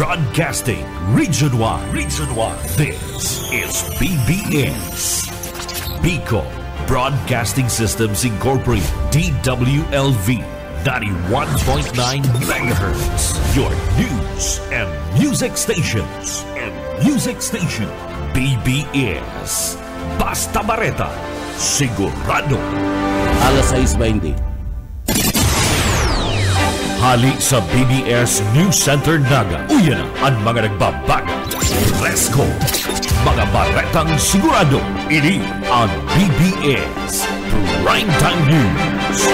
Broadcasting Region 1. This is BBS. Bicol Broadcasting Systems Incorporated. DWLV 91.9 MHz. Your news and music stations. BBS. Basta Bareta. Sigurado. Alas 6:20. Hali sa BBS News Center Naga. Uyan ang mga nagbabaga. Fresco. Mga baretang sigurado. Ini ang BBS Primetime News.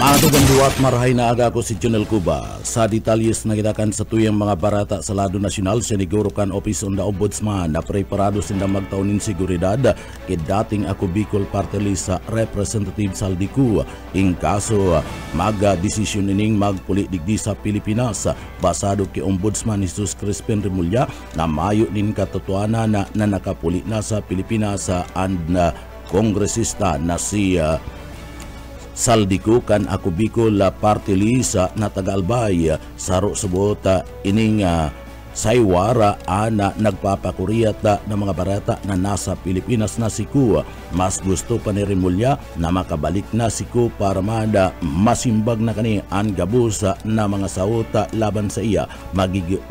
Mga tuganduwa at marahay na aga ko si Jonel Cuba. Sa detalyes na kitakan sa tuyang mga barata sa lado nasyonal, sinigurukan Office on the Ombudsman na preparado sindang magtaunin seguridad kay dating ako Bicol Party List sa Representative Saldico. In kaso, mag-desisyon ining magpuli digdi sa Pilipinas basado kay Ombudsman Jesus Crispin Remulla na mayo din katotohanan na nakapuli na sa Pilipinas and kongresista na si Saldico kan ako Bicol Party List na taga-Albay saro subot ining saywara na nagpapakuriyat ng mga barata na nasa Pilipinas na si Ku. Mas gusto pa ni Remulla na makabalik na si Ku para masimbag na kani ang gabus na mga sauta laban sa iya.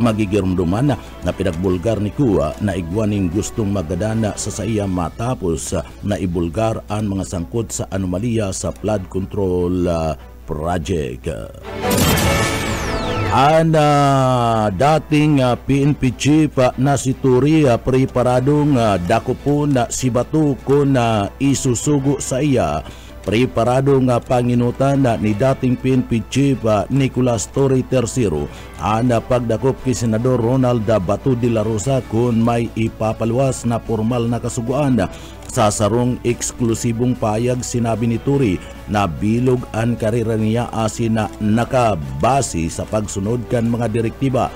Magigirumduman na pinagbulgar ni Ku na igwaning gustong magadana sa iya matapos na ibulgar ang mga sangkot sa anomalya sa flood control project. Dating PNP chief na si Turi preparadong dako po na si Batu kung isusugo sa iya. Preparadong panginutan ni dating PNP chief Nicolas Torre III pagdakop kay Senador Ronald Batu de la Rosa kung may ipapaluwas na formal na kasuguan. Sa sarong eksklusibong payag, sinabi ni Turi na bilog ang karera niya asin na nakabase sa pagsunod kan mga direktiba.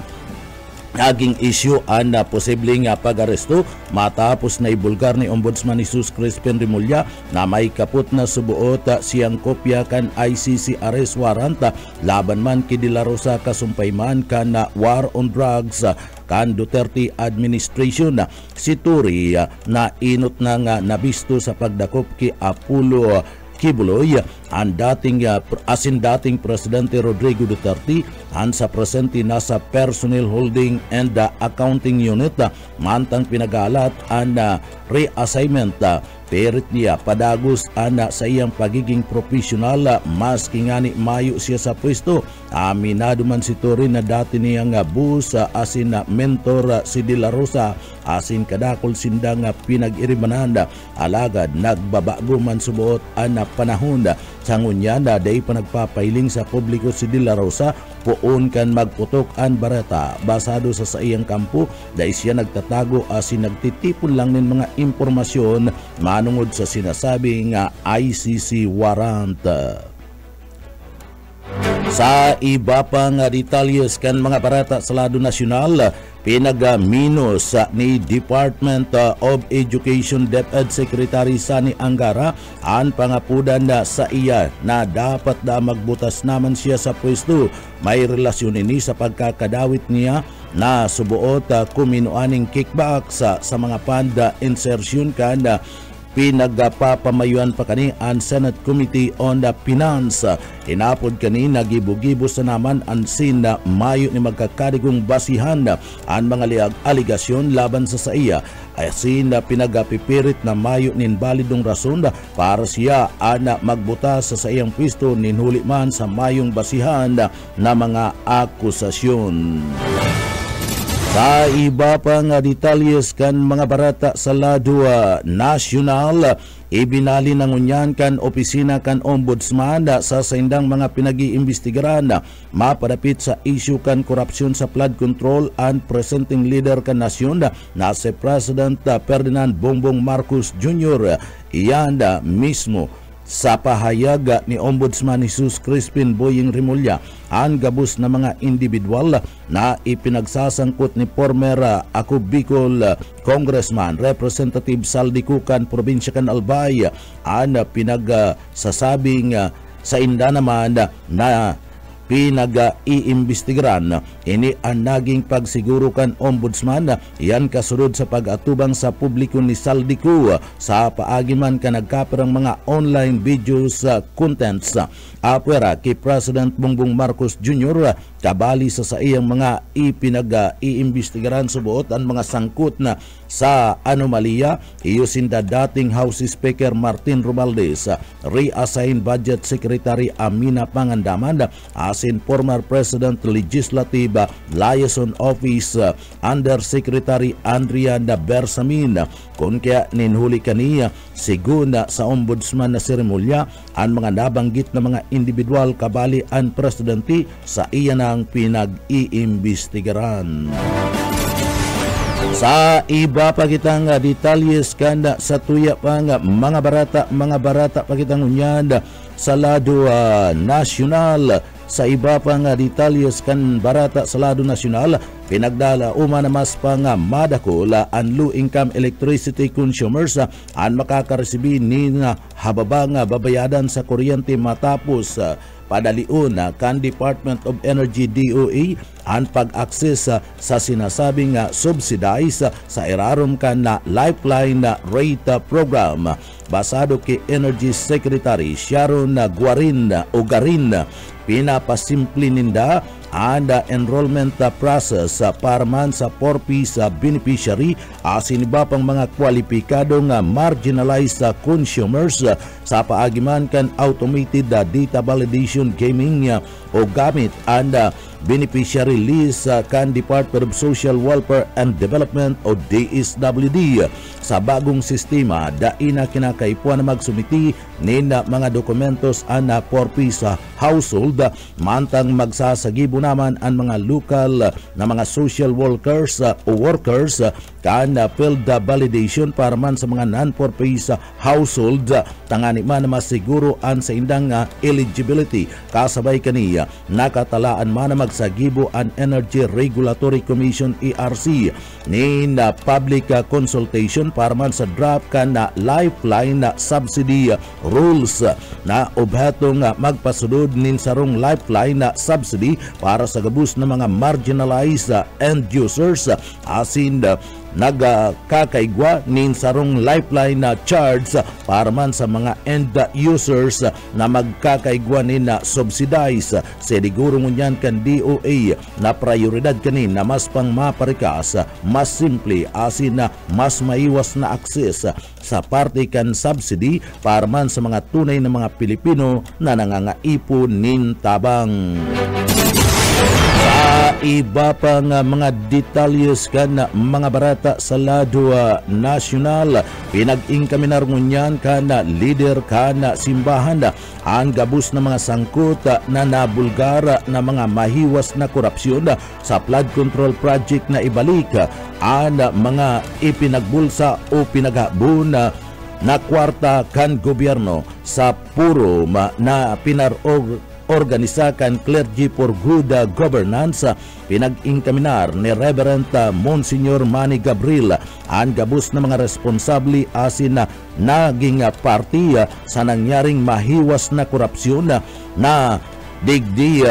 Naging issue ang posibleng pag-aresto matapos na ibulgar ni Ombudsman Jesus Crispin Remulla na may kaput na subuot siyang kopya kan ICC arrest warrant laban man kay De La Rosa kasumpay man kan war on drugs kan Duterte administration. Si Turi na inot na nga nabisto sa pagdakop kay Apollo Kibuloy ang dating Presidente Rodrigo Duterte ang sa presente nasa Personnel Holding and Accounting Unit mantang pinagalat ang reassignment. Perit niya padagos sa iyang pagiging profesional maski nga ni mayo siya sa pwesto. Aminado man si Torre na dati niyang bus asin mentor si De La Rosa asin kadakol sindang pinag-irimanan. Alagad nagbabago man subuot ang panahon sa ngunya na day pa nagpapailing sa publiko si De La Rosa puon kan magputok ang barata basado sa iyang kampo dahil siya nagtatago asin nagtitipon lang ng mga impormasyon manungod sa sinasabing ICC warrant. Sa iba pang detalyes kan mga barata sa lado nasyonal, pinagaminos ni Department of Education DepEd Secretary Sani Angara ang pangapudan sa iya na dapat magbutas naman siya sa pwesto. May relasyon ini sa pagkakadawit niya na subuot kuminuaning kickbacks sa mga fund insertion kan pinagpapamayuan pa kani ang Senate Committee on the Finance. Inapod kani nagibo-gibo sa naman ang sin na mayo ni magkakadigong basihan ang mga aligasyon laban sa iya. Asin na pinagapipirit na mayo nin balidong rason para siya ana magbuta sa iyang pwesto ninhuli man sa mayong basihan na mga akusasyon. Sa iba pang detalyes kan mga barata sa lado nasyonal, ibinali ng unyan kan opisina kan Ombudsman sa saindang mga pinag-iimbestigaran mapadapit sa issue kan korupsyon sa flood control and presenting leader kan nasyon na si President Ferdinand Bongbong Marcos Jr. Iyan mismo sa pahayag ni Ombudsman Jesus Crispin Boying Remulla ang gabos na mga individual na ipinagsasangkot ni former ako Bicol Congressman Representative Saldico kan probinsya kan Albay ang pinagsasabing sa inda naman na pinag-iimbestigaran. Ini ang naging pagsiguro kan ombudsman yan kasunod sa pag-atubang sa publiko ni Saldico sa paagiman ka nagkaperang mga online videos contents. Apwera kay President Bongbong Marcos Jr. kabali sa iyang mga ipinag-iimbestigaran subuot ang mga sangkot na sa anomalya. Iyusin da dating House Speaker Martin Romualdez, reassigned Budget Secretary Amina Pangandaman, asin former President Legislative Liaison Office Undersecretary Andriana Bersamin. Kung kaya ninhuli kaniya siguna sa ombudsman na seremolya ang mga nabanggit na mga individual kabali ang presidente sa iya ng pinag-iimbestigaran. Sa iba pa kitang detalyes kanda sa tuya pa nga mga barata pa kitang unyan sa lado nasyonal. Sa iba pa nga detalyes kan barata sa lado nasyonal, pinagdala na mas pa nga madako ang low income electricity consumers ang makakaresibi ni nga hababa nga babayadan sa kuryente matapos padalion kan Department of Energy DOE ang pag-access sa sinasabing subsidize sa irarom kan na Lifeline Rate Program. Basado kay Energy Secretary Sharon Garin, pinapasimple ninda ang enrollment process para man sa 4Ps beneficiary asin iba pang mga kwalipikadong marginalized consumers sa paagiman kan automated data validation gaming o gamit ang beneficiary list kan Department of Social Welfare and Development o DSWD. Sa bagong sistema, daina kinakaipuan na magsumiti nina mga dokumentos ang 4Ps household, mantang magsasagibo naman ang mga local na mga social workers o workers kan field validation para man sa mga non-4Ps household, tangani man na masiguro ang sa indang eligibility. Kasabay kaniya, nakatalaan man na magsagibo ang Energy Regulatory Commission ERC nin public consultation para man sa draft kan na Lifeline subsidy rules na obhatong magpasunod nin sarong Lifeline subsidy para sa gabus na mga marginalized end users asin nagkakaigwa nin sarong Lifeline charge para man sa mga end users na magkakaigwa nin subsidize. Siguro ngunyan kan DOA na prioridad kanin na mas pang maparikas, mas simple asin na mas maiwas na access sa parte kan subsidy para man sa mga tunay na mga Pilipino na nangangaipon nin tabang. Sa iba pa nga mga detalyes kan mga barata sa lado nasyonal, pinag-ingkaminar ngunyan kan leader kan simbahan ang gabus na mga sangkot na nabulgar na mga mahiwas na korupsyon sa flood control project na ibalik ang mga ipinagbulsa o pinaghabon na kwarta kan gobyerno sa puro na organisakan Clergy for Good Governance. Pinag-ingkaminar ni Reverend Monsignor Manny Gabriel ang gabus na mga responsable asin na naging party sa nangyaring mahiwas na korupsyon na digdi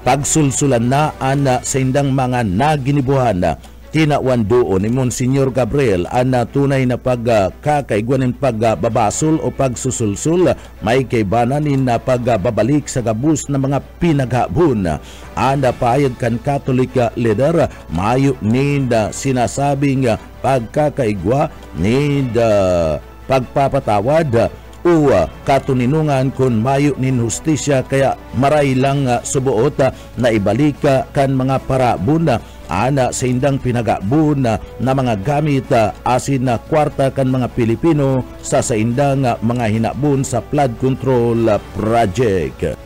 pagsulsulan na sa indang mga naginibuhan. Tinawan doon ni Monsignor Gabriel ang tunay na pagkakaigwanin pagbabasol o pagsusulsul may kaibananin na pagbabalik sa gabus na mga pinaghabon. Ang payag kan Catholic leader mayo ninda sinasabing pagkakaigwa ninda pagpapatawad o katuninungan kun mayo nin hustisya kaya maray lang subuot na ibalik kan mga parabon ana sa indang pinagabun na mga gamit asin na kwarta kan mga Pilipino sa indang mga hinabun sa flood control project.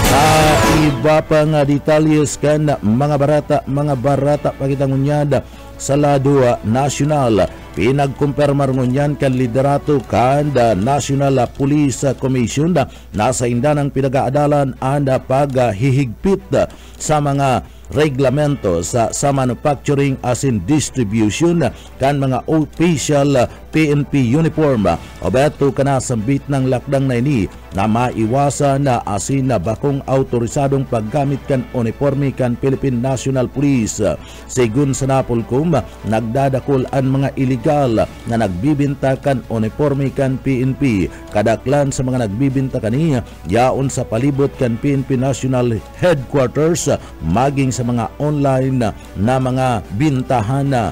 Sa iba pa nga detalyes kan mga barata pagitangunyada sa lado nasyonal, pinagkumpirmar ngunyan kan liderato kan National Police Commission nasa indanang pinag-aadalan ang paghihigpit sa mga reglamento sa manufacturing as in distribution kan mga official PNP uniform o beto ka na sambit ng lakdang na ini na maiwasan na asin na bakong autorisadong paggamit kan uniforme kan Philippine National Police. Sigun sa Napolcom, nagdadakol ang mga illegal na nagbibinta kan uniforme kan PNP. Kadaklan sa mga nagbibinta kaniya yaon sa palibot kan PNP National Headquarters maging sa mga online na mga bintahan na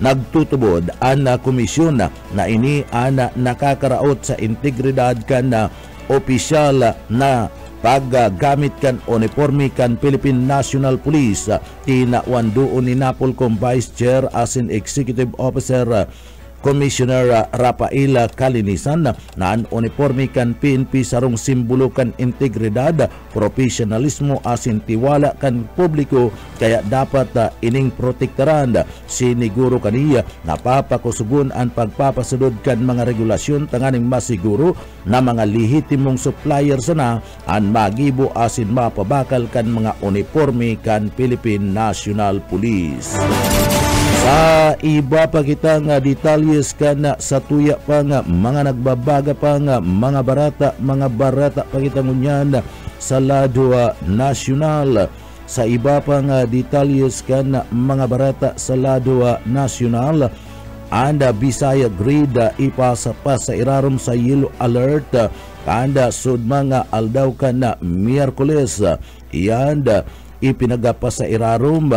nagtutubod ang komisyon na ini ang nakakaraot sa integridad kan na opisyal na paggamit kan uniforme kan Philippine National Police. Tinawandoon ni Napolcom Vice Chair as in Executive Officer Commissioner Rafael Calinisan na ang uniforme kan PNP sarong simbolo kan integridad, profesionalismo asin tiwala kan publiko kaya dapat ining protektaran. Siniguro kaniya napapakusugon ang pagpapasunod kan mga regulasyon tanganing masiguro na mga lehitimong suppliers na ang magibo asin mapabakal kan mga uniforme kan Philippine National Police. Sa iba pa kita nga detalyes kana sa tuya pa nga mga nagbabaga pa nga mga barata pa kita ngunyan sa lado nasyonal. Sa iba pa nga detalyes kana mga barata sa lado nasyonal, anda Bisaya grade ipasa pa sa irarom sa yellow alert kanda sud mga aldaw kana Miyerkules iyanda ipinagapa sa irarom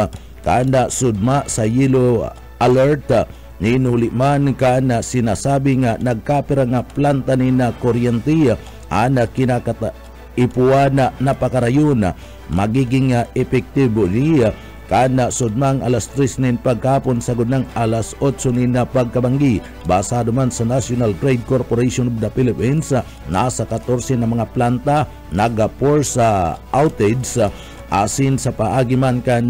kanda sudma sa yellow alert. Ninuli man kana sinasabi nga nagkapira nga planta ni na kuryente ana kinakata ipuana napakarayon magiging epektibo niya kana sudmang alas 3 nin pagkapon sagod ng alas 8 nin na pagkabanggi. Basado man sa National Trade Corporation of the Philippines, nasa 14 na mga planta nagapor sa outage asin sa paagiman kan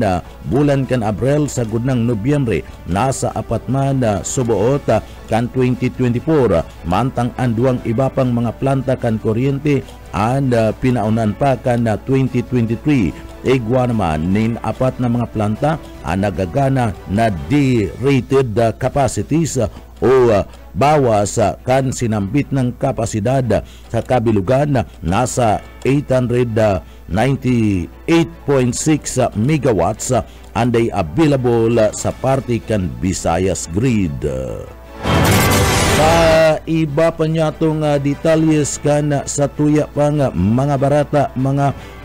bulan kan Abril sagud ng Nobyembre nasa apat man subuot kan 2024 mantang ang duwang iba pang mga planta kan kuryente and pinaunan pa kan 2023. Igwa naman nin apat na mga planta ang nagagana na de-rated capacities o bawas kan sinambit ng kapasidad sa kabilugan nasa 898.6 megawatts anday available sa parte kan Visayas grid. Sa iba pa niya itong detalyes kan sa tuya pa nga mga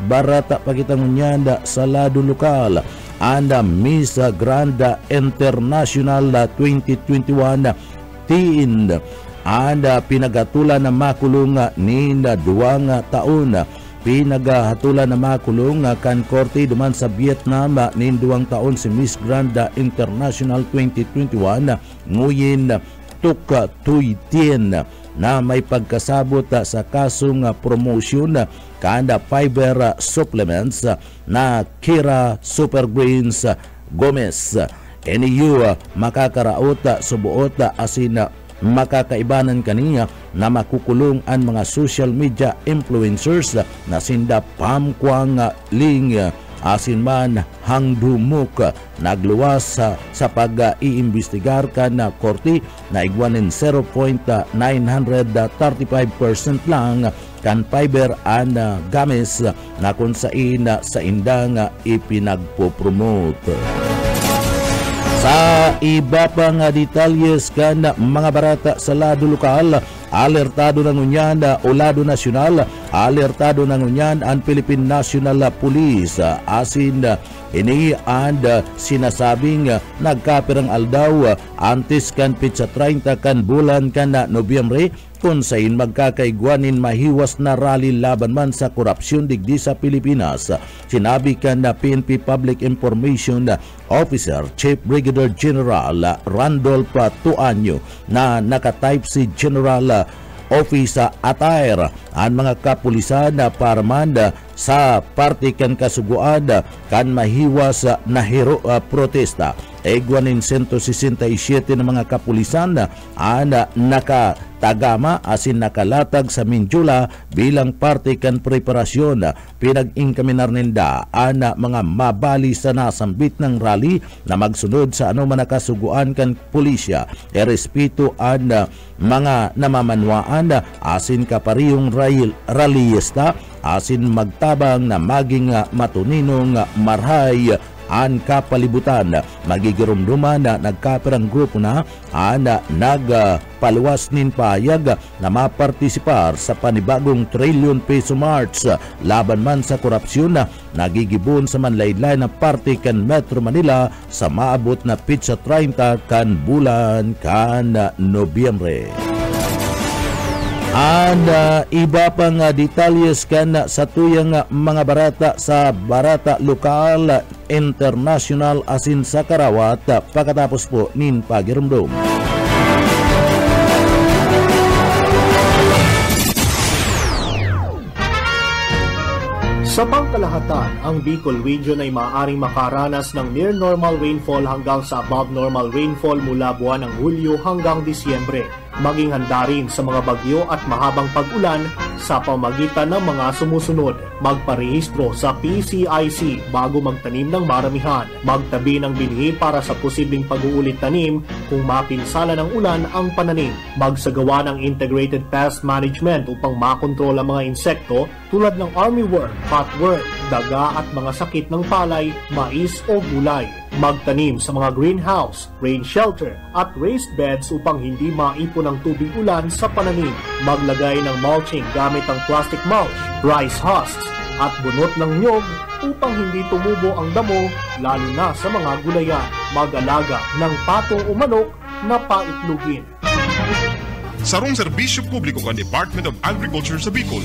barata pagitang nyanda sa lado lokal anda Miss Grand International 2021 tiin anda pinagatulan na makulong ni 2 taon. Pinagahatulan na makulong kan korte duman sa Vietnam ni 2 taon si Miss Grand International 2021 nguyin Tuka Tuitien na may pagkasabot sa kasong promotion kanda fiber supplements na Kira Super Greens Gomez. NU makakaraot subuot asin makakaibanan kaniya na makukulong ang mga social media influencers na sinda Pamkwang Ling asin man hangdumuk nagluwas sa pag-iimbestigar kan na korte na igwanin 0.935% lang kan fiber and games na kung sain sa indang ipinagpo-promote. Sa iba pa nga detalyes kan mga barata sa lado lokal, alertado ng unyan o lado nasyonal, alertado ng unyan ang Philippine National Police asin ini and sinasabing nagkapirang aldaw antes kan pitsa 30 kan bulan kan Nobyembre kung sain magkakaigwanin mahiwas na rally laban man sa korupsyon digdi sa Pilipinas. Sinabi kan na PNP Public Information Officer Chief Brigadier General Randolph Tuanyo na nakatype si General Office attire ang mga kapulisan para man sa parte kan kasuguan kan mahiwas na protesta. Egwanin 167 ng mga kapulisan nakatagama asin nakalatag sa Minjula bilang parte kan preparasyon. Pinag-ingkaminar ninda mga mabali sa nasambit ng rally na magsunod sa anuman nakasuguan kan pulisya. Erespeto mga namamanwaan asin kaparihong rallyista asin magtabang na maging matuninong marhay ang kapalibutan. Magigirumduman na nagkapirang grupo na nagpaluwas nin payag na mapartisipar sa panibagong trilyon peso march laban man sa korupsyon na nagigibon sa manlaylay na parte kan Metro Manila sa maabot na pitsa 30 kan bulan kan Nobyembre. Iba pang detalyes kan sa tuyang mga barata sa barata lokal, international asin sa Karawat pagkatapos po nin pagirumdum. Sa pangkalahatan, ang Bicol Region ay maaaring makaranas ng near normal rainfall hanggang sa above normal rainfall mula buwan ng Hulyo hanggang Disyembre. Maging handa rin sa mga bagyo at mahabang pag-ulan sa pamagitan ng mga sumusunod. Magparehistro sa PCIC bago magtanim ng maramihan. Magtabi ng binhi para sa posibleng pag-uulit tanim kung mapinsala ng ulan ang pananim. Magsagawa ng integrated pest management upang makontrol ang mga insekto tulad ng armyworm, cutworm, daga at mga sakit ng palay, mais o gulay. Magtanim sa mga greenhouse, rain shelter at raised beds upang hindi maipon ang tubig ulan sa pananim. Maglagay ng mulching gamit ang plastic mulch, rice husks at bunot ng nyog upang hindi tumubo ang damo lalo na sa mga gulayan. Mag-alaga ng pato o manok na paitlugin. Sarong serbisyo publiko kan Department of Agriculture sa Bicol.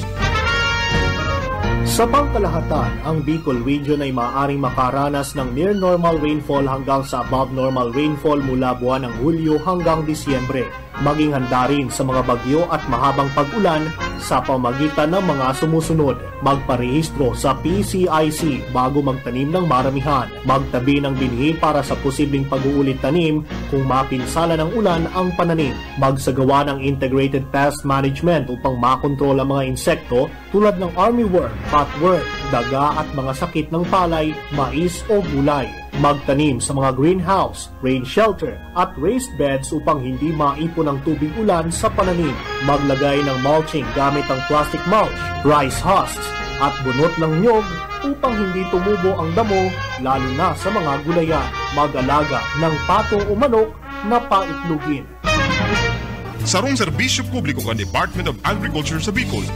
Sa pangkalahatan, ang Bicol Region ay maaaring makaranas ng near normal rainfall hanggang sa above normal rainfall mula buwan ng Hulyo hanggang Disyembre. Maging handa rin sa mga bagyo at mahabang pag-ulan sa pamagitan ng mga sumusunod. Magparehistro sa PCIC bago magtanim ng maramihan. Magtabi ng binhi para sa posibleng pag-uulit tanim kung mapinsala ng ulan ang pananim. Magsagawa ng integrated pest management upang makontrol ang mga insekto tulad ng armyworm, cutworm, daga at mga sakit ng palay, mais o gulay. Magtanim sa mga greenhouse, rain shelter at raised beds upang hindi maipon ang tubig ulan sa pananim. Maglagay ng mulching gamit ang plastic mulch, rice husks at bunot ng nyog upang hindi tumubo ang damo lalo na sa mga gulayan. Mag-alaga ng pato o manok na paitlugin. Sarong serbisyo publiko kan Department of Agriculture sa Bicol.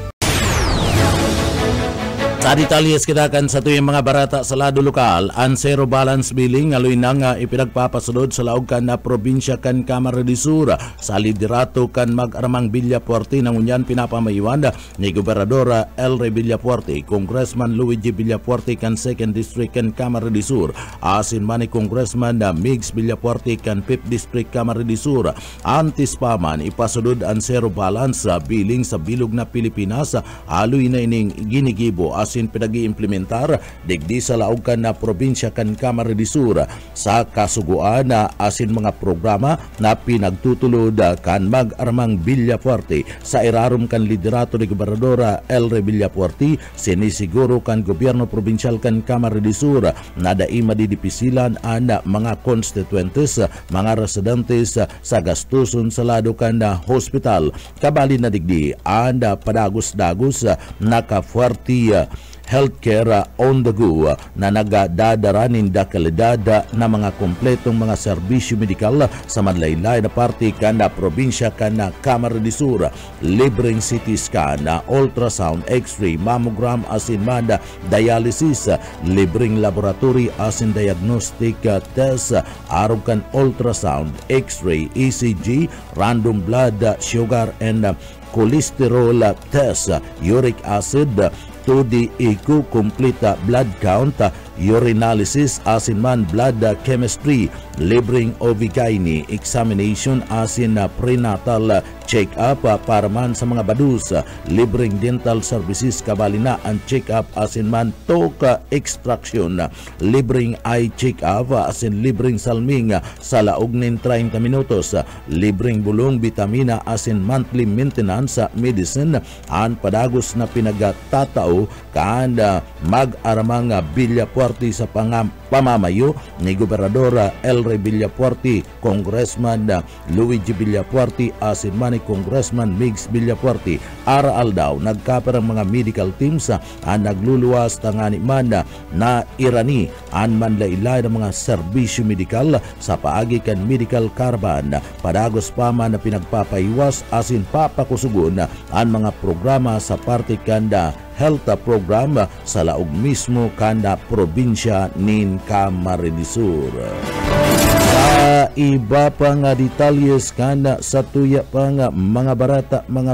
Sa detalyes kita kan sa tuyong mga barata sa lado lokal, ang zero balance billing aloy nang ipinagpapasunod sa laog kan na probinsya kan Camarines del Sur sa liderato kan mag-aramang Villapuerte ng unyan pinapamayuan ni Gobernador Elre Villapuerte, Congressman Luigi Villapuerte kan 2nd District kan Camarines del Sur, asin man ni Congressman Migs Villapuerte kan 5th District Camarines del Sur. Antis paman ipasunod ang zero balance billing sa bilog na Pilipinas aloy na ining ginigibo asin pinag-iimplementar digdi sa laog kan na probinsya kan Camarines del Sur sa kasuguan na asin mga programa na pinagtutulod kan mag-aramang Villapuerte sa irarum kan liderato ni Gobernador Elre Villapuerte. Sinisiguro kan gobyerno probinsyal kan Camarines del Sur na daima didipisilan ang mga constituentes, mga residentes sa gastuson sa lado kan na hospital. Kabali na digdi ang padagos-dagos naka-40 healthcare on the go na nagadadaranin da kalidad na mga kompletong mga serbisyo medikal sa madlaylay na parte kan na probinsya kan na Camarines del Sur. Libreng CT scan, ultrasound, x-ray, mammogram asin man dialysis, libreng laboratory asin diagnostic test, araw kan ultrasound, x-ray, ECG, random blood sugar and cholesterol test, uric acid, 2D echo complete blood count, urinalysis asin man blood chemistry, libreng OB-GYN examination asin prenatal check-up para man sa mga badus, libreng dental services kabali na ang check-up asin man toka extraction, libreng eye check-up asin libreng salming sa laog nin 30 minutos, libreng bulong vitamina asin monthly maintenance medicine an padagos na pinagatatao kaan mag-aramang Villapuerte sa pamamayo ni Gobernador Elre Villapuerte, Congressman Luigi Villapuerte asin man ni Congressman Migs Villapuerte. Araal daw nagkaparang mga medical teams ang nagluluwas tangani man na irani an manlailay ng mga serbisyo medikal sa paagi kan medical caravan padagos pa man na pinagpapaiwas asin papakusugon ang mga programa sa parte kanda health program sa laog mismo kanda probinsya nin Camarines Sur. Sa iba pa nga detalyes kanda sa tuya pa nga mga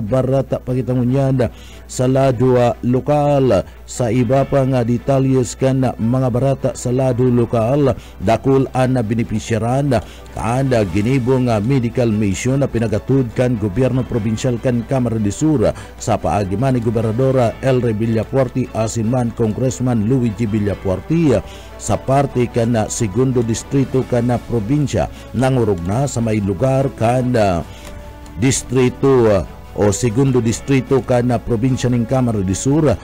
barata pakitangunyan sa lado lokal. Sa iba pa nga detalyes kanda mga barata sa lado lokal dakul an na benepisyaran kanda ginibong medical mission na pinagatud kan gobyerno probinsyal kan Camarines Sur sa paagi man ni Gobernador Elre Villapuerte asin man Congressman Luigi Villapuerte sa parte kana segundo distrito kana probinsya nangurog na sa may lugar kana distrito o segundo distrito kana probinsya ng Camarines Sur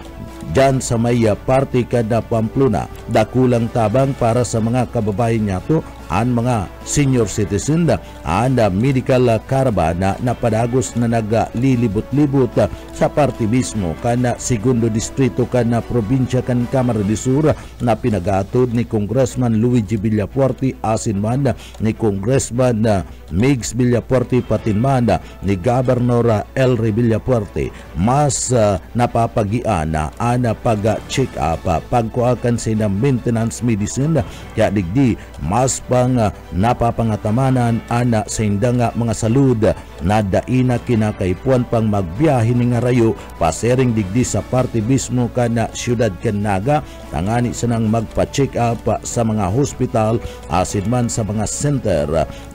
dyan sa may parte kada Pamplona dakulang tabang para sa mga kababayan nato ang mga senior citizen ang medical caravan na padagos na naglilibot-libot sa parte mismo kana segundo distrito kana probinsya kan Camarines Sur na pinagatod ni Congressman Luigi Villapuerte asin man ni Congressman Migs Villapuerte patin man ni Governor Elre Villapuerte. Mas napapagian ang pag-check up pagkuakan sa maintenance medicine kaya digdi mas pang napapangatamanan ana sa indang mga salud na daina kinakaipuan pang magbiyahe ni nga rayo pasering digdi sa parte mismo kana syudad ken Naga tangani sanang magpa-check up sa mga hospital asin man sa mga center.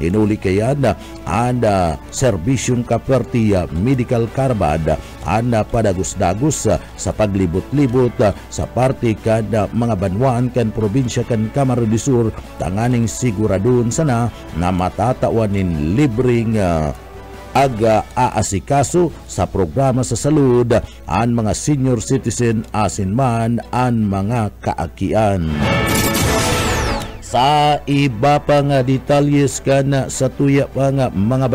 Inuli kayan ang serbisyong kaperti medical caravan ang padagos-dagos sa paglibot-libot sa parte kada mga banwaan kan probinsya kan Camarines Sur tanganing siguradon sana na matatawanin libreng aasikaso sa programa sa salud ang mga senior citizen asin man ang mga kaakian. Sa iba pa nga detalyes kana sa tuya pa nga mga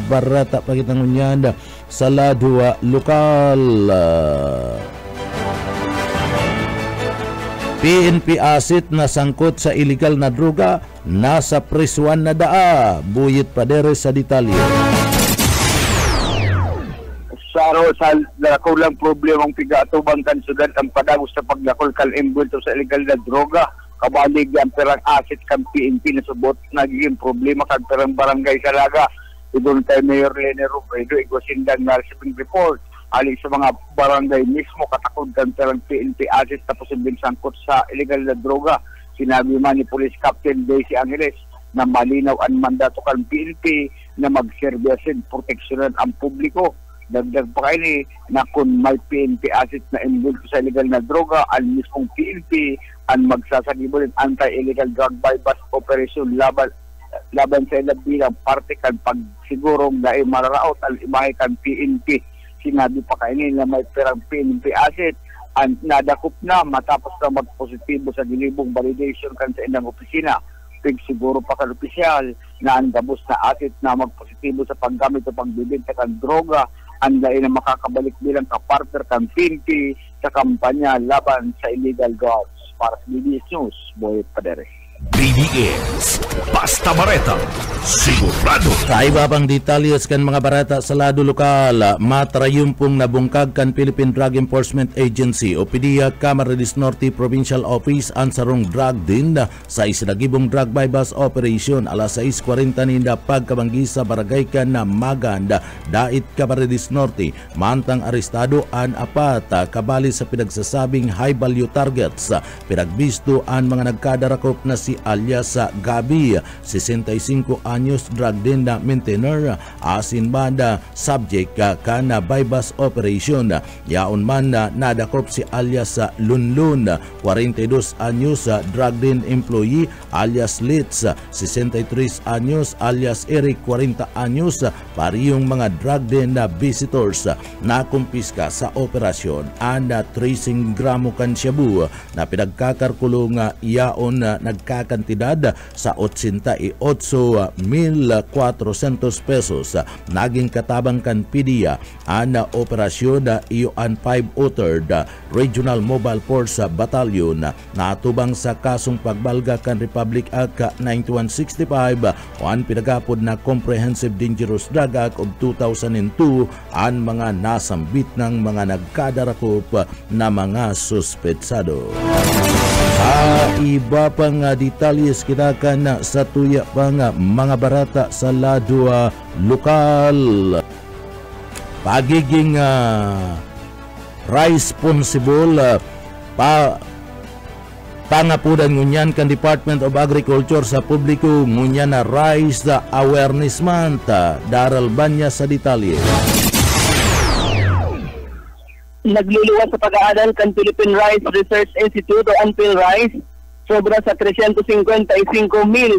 barata pakitangunyan sa lado lokal. PNP asset na sangkot sa illegal na droga nasa prisuan na daa. Buyit Padere sa detalye. Sa kulang problemang pigatubang kansudan ang padagos sa paglakol kal-embulto sa illegal na droga. Kabalig ang perang asset kang PNP na subot nagiging problema kag perang barangay Salaga. Idon kay Mayor Lene Robredo igosindang na receiving report. Ali sa mga barangay mismo katakod kan perang PNP asset na posibleng sangkot sa illegal na droga. Sinabi man ni Police Captain Daisy Angeles na malinaw ang mandato kan PNP na magserbiyasin proteksyonan ang publiko. Dagdag pa kayo ni na kung may PNP asset na involved sa illegal na droga, ang mismong PNP ang magsasagibulin anti-illegal drug bypass operation laban sa ilang bilang parte kan pagsigurong na mararaot ang imahe kan PNP. Sinabi pa kayo na may perang PNP asset ang nadakop na matapos na magpositibo sa gilibong validation kan sa ilang opisina. Siguro pa kan opisyal na ang gabos na asset na magpositibo sa paggamit o pagbibenta kan droga ang lain na makakabalik bilang kapartner kan PNP sa kampanya laban sa illegal drugs. Para sa BBS News, Boy Padere. BBS Basta Bareta Sigurado. Kaiba pang detalyes kan mga barata sa lado lokal, matrayumpong nabungkag kan Philippine Drug Enforcement Agency o PDEA Camarines Norte Provincial Office ang sarong drug din sa isinagibong drug bypass operation alas 6:40 ninda pagkabanggi sa barangay kan na Maganda, Dait, Camarines Norte. Mantang arestado an apat kabali sa pinagsasabing high value targets. Pinagbisto ang mga nagkadarakop na si alias Gabi, 65 anyos, drug din na maintainer, asin banda subject kana bypass operation. Yaon man nadakop si alias Lunlun, 42 anyos, drug din employee, alias Litz, 63 anyos, alias Eric, 40 anyos, pariyong mga drug din na visitors na kumpiska sa operasyon. Ana tracing gramo kan shabu na pinagkakarkulong yaon nagkakantidad sa 88,400 pesos. Naging katabang kan PDEA ang operasyon iyoan 503rd Regional Mobile Force Battalion na atubang sa kasong pagbalga kan Republic Act 9165 o ang pinagapod na Comprehensive Dangerous Drug Act of 2002 ang mga nasambit ng mga nagkadarakop na mga suspetsado. Iba pang detalyes kita kan sa tuya pang mga barata sa lado lokal. Pagiging responsible pangapudan ngunyan kan Department of Agriculture sa publiko ngunyan na Rice Awareness Month. Daral Banya sa detalye. Nagluluwas sa pag-aaral kan Philippine Rice Research Institute o PhilRice sobra sa 355,000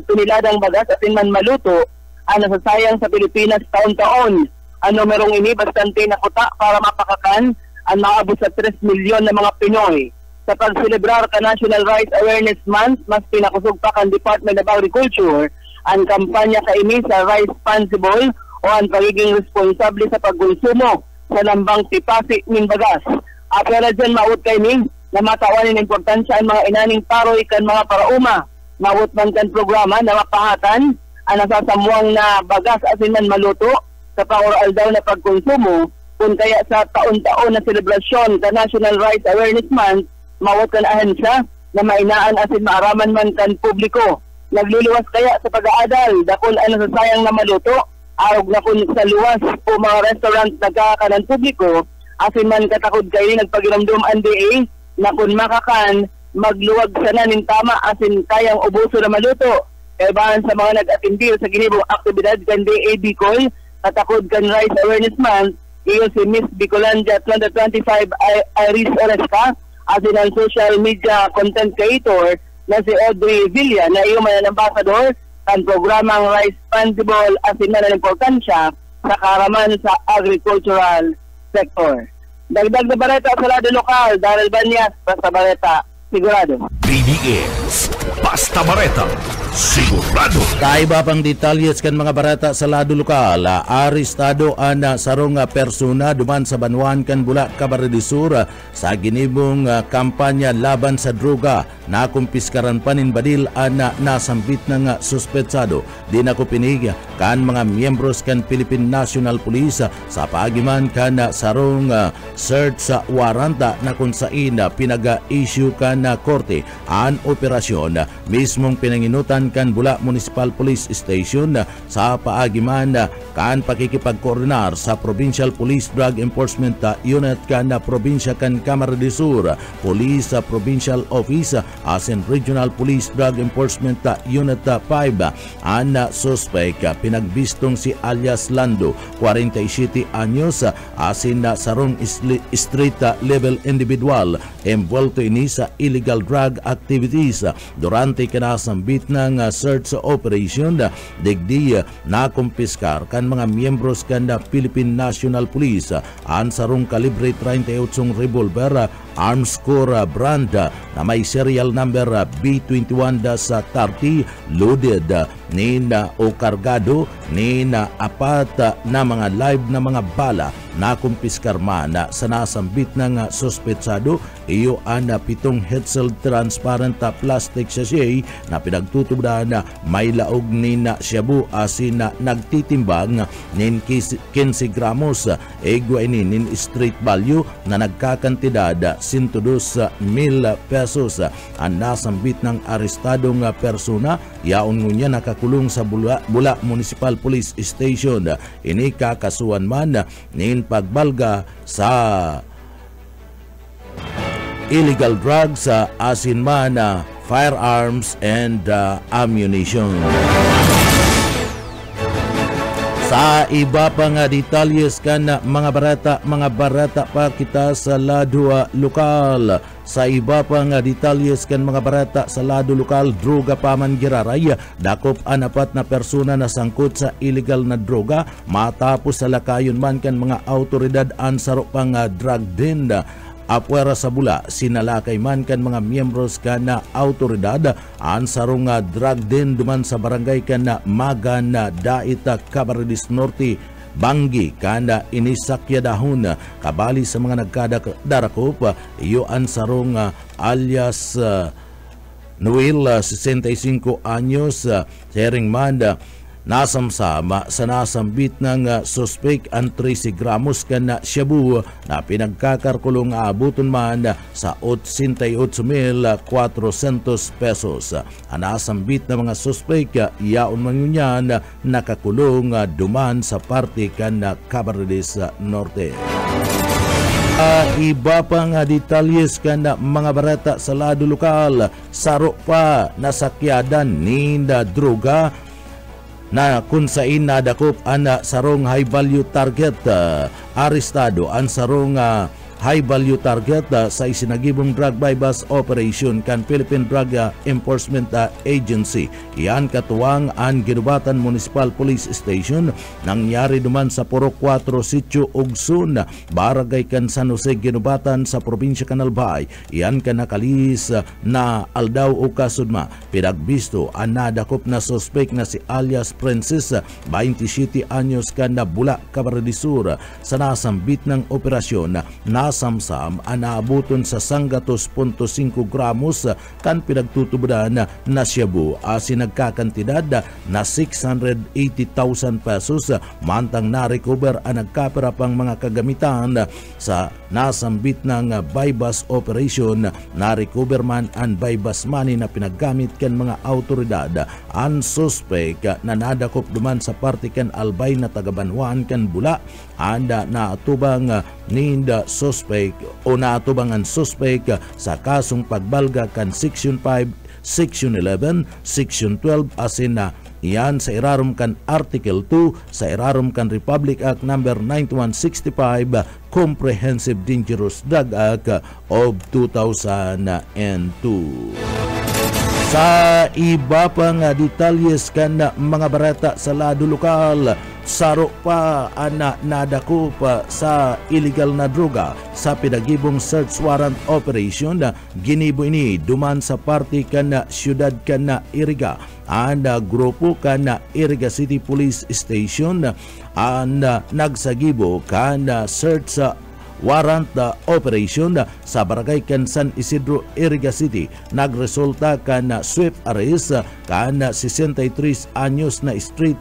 tuniladang bagas at man maluto ang nasasayang sa Pilipinas taon-taon. Ang numerong ini bastante nakuta para mapakakan ang maabot sa 3 milyon na mga Pinoy. Sa pagselebrar ka National Rice Awareness Month, mas pinakusog pa kan Department of Agriculture ang kampanya kaini sa Rice Responsible o ang pagiging responsable sa pagkonsumo sa lambang tipasi ning bagas. Apera dyan maut kay ning na matawan ng importansya ang mga inaning paroy kan mga parauma. Maut man kan programa na mapahatan ang nasasamuang na bagas asin man maluto sa pangoral daw na pagkonsumo. Kung kaya sa taon-taon na selebrasyon sa National Rice Awareness Month, maut kan ahensya na mainaan asin maaraman man kan publiko. Nagluluwas kaya sa pag-aadal dakol ang nasasayang na maluto, arog na kung sa luwas o mga restaurant nagkakanan publiko, asin man katakod kayo nagpagiramdom ang DA na kung makakan, magluwag sana ning tama asin kayang ubuso na maluto. Kaya bahan sa mga nag-atindir sa ginibong aktibidad kan DA Bicol, katakod kan Rice Awareness Month, iyo si Miss Bicolandia 2025 Iris Oresca, asin ang social media content creator na si Audrey Villa na iyo man ang ambassador ang programang Rice Responsible asin na ng importansya sa karaman sa agricultural sector. Dagdag na bareta sa lado lokal, Daryl Banyas, Basta Bareta, sigurado. BBS Basta Bareta Sigurado. Kaiba pang detalyes kan mga barata sa lado lokal, arestado ang sarong persona duman sa Banwan kan Bula, Camarines Sur sa ginibong kampanya laban sa droga. Nakumpiskaran panin badil ang nasambit ng suspetsado. Di na ko pinig kan mga miyembros kan Philippine National Police sa paagiman kan sarong search warrant na kung saan pinag-issue kan korte ang operasyon. Mismong pinanginutan kan Bula Municipal Police Station sa paagiman kan pakikipagkoordinar sa Provincial Police Drug Enforcement Unit kan probinsya kan Camarines Sur, Police Provincial Office asin Regional Police Drug Enforcement Unit 5. Ang suspect pinagbistong si alias Lando, 47 anyos, asin sarong street level individual involved ini sa illegal drug activities. Durante kinasambit ng search operation, digdi na kumpiskar kan mga miyembros kan Philippine National Police ang sarong kalibre 38 revolver arms core brand na may serial number B21-30 loaded ni o kargado ni apat na mga live na mga bala nakumpiskar man sa nasambit ng suspetsado. Iyo ang 7 Hetzel transparent plastic sachet na pinagtutubdan na may laog ni na shabu asin na nagtitimbang nin 15 gramos. Egwa ini nin street value na nagkakantidad 102,000 pesos. Ang nasambit ng arestadong persona yaon ngunya nakakulong sa Bula Municipal Police Station. Ini kakasuhan man nin pagbalga sa illegal drugs, asin man firearms and ammunition. Sa iba pa nga detalyes kan mga barata pa kita sa lado lokal. Sa iba pa nga detalyes kan mga barata sa lado lokal, droga paman giraray. Dakop 4 na persona na sangkot sa illegal na droga matapos sa lakayon man kan mga autoridad ansaro pang drug den. Apwera sa Bula, sinalakay man kan mga miyembros kan na autoridad ang sarong drug den duman sa barangay kan na Magan na Daita, Cabarines Norte, Bangi kanda inisakya dahon. Kabali sa mga nagkadarakop iyo ang sarong alias Noel, 65 anyos, sharing man nasamsama sa nasambit ng suspect ang 13 gramos kan na shabu na pinagkakarkulong abuton man sa 88,400 pesos. Ang nasambit na mga suspect yaon mangunyan nakakulong duman sa parte kan na Cabarines Norte. Iba pa nga detalyes kan na mga barata sa lado lokal, saro pa nasakyadan ni droga na kung saan nadakop ang sarong high value target. Arestado ang sarong high value target sa isinagibong drug bypass operation kan Philippine Drug Enforcement Agency. Iyan katuwang ang Ginubatan Municipal Police Station. Nangyari duman sa Purok 4 Sitio Ugsun, Barangay kan San Jose, Ginubatan sa probinsya kan Albay. Iyan ka nakalis na aldaw o kasudma. Pinagbisto ang nadakop na suspect na si alias Princess, 27 anyos kan na Bula, Cabarines Sur. Sa nasambit ng operasyon nasamsam ang naabuton sa 102.5 gramos kan pinagtutubudan na shabu asin nagkakantidad na 680,000 pesos. Mantang na-recover ang nagkapera pang mga kagamitan sa nasambit ng bypass operation. Na-recover man ang bypass money na pinaggamit kan mga autoridad. Ang suspect na nadakop duman sa parte kan Albay na tagabanwan kan Bula. Anda naatubang ninda suspect o naatubangan suspect sa kasong pagbalga kan Section 5, Section 11, Section 12 asin na iyan sa irarum kan Article 2 sa irarum kan Republic Act No. 9165 Comprehensive Dangerous Drug Act of 2002. Sa iba pang detalyes kan mga barata sa lado lokal, saro pa ang nadakop sa illegal na droga sa pinagibong search warrant operation na ginibo ini duman sa parte kan na siyudad kan na Iriga. Ang grupo kan na Iriga City Police Station ang nagsagibo kan na search warrant operation sa barangay kan San Isidro, Iriga City. Nagresulta kan swift arrest kan 63 anyos na street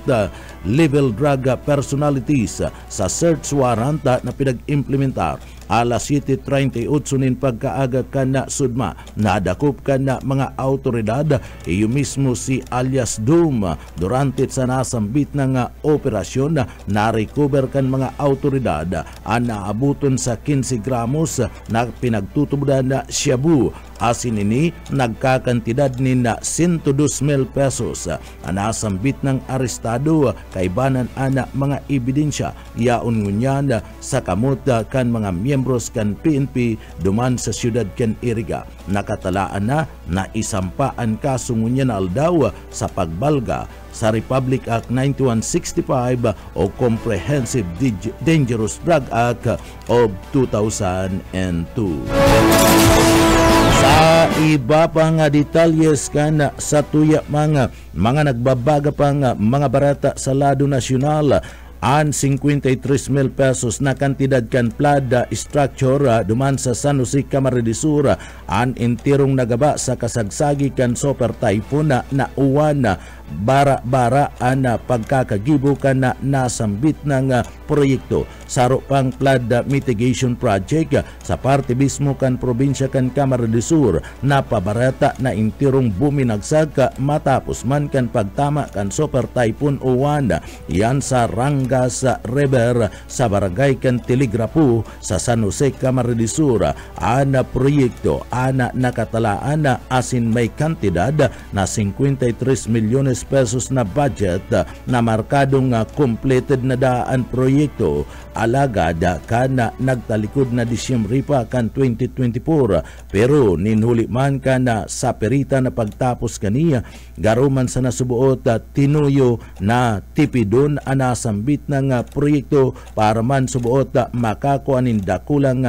level drug personalities sa search warrant na pinag-implementar. Alas 7:38 nin pagkaaga kan na sudma, nadakop kan na mga autoridad iyo mismo si alias Doom. Durante sa nasambit ng operasyon na-recover kan mga autoridad ang naabuton sa 15 gramos na pinagtutubudan na shabu. Asin ini nagkakantidad ni na 102,000 pesos. Ang nasambit ng arestado kaibanan ana mga ebidensya yaon ngunyan sa kamot kan mga miyembros kan PNP duman sa siyudad kan Iriga. Nakatalaan na isampaan kaso ngunyan aldaw sa pagbalga sa Republic Act 9165 o Comprehensive Dangerous Drug Act of 2002. Sa iba pang detalyes kan sa tuya mga nagbabaga pang mga barata sa lado nasyonal, an 53,000 pesos na kantidad kan flood structure duman sa San Jose, Camarines Sur an intirong nagaba sa kasagsagi kan super typhoon na uwan bara-bara ang pagkakagibo ka na nasambit ng proyekto. Saro pang flood mitigation project sa parte mismo kan probinsya kan Camarines Sur na pabarata na intirong buminagsag matapos man kan pagtama kan super typhoon uwan yan sa Rangas River sa barangay kan Telegrafo sa San Jose, Camarines Sur. Ana proyekto ana nakatalaan na asin may kantidad na 53 milyones pesos na budget na markadong completed na daan proyekto alagad kana nagtalikod na Disyembre pa kan 2024 pero ninhuli man kana sa perita na pagtapos kaniya garuman sa nasubuot tinuyo na tipidon anasambit ng proyekto para man subuot makakuanin dakulang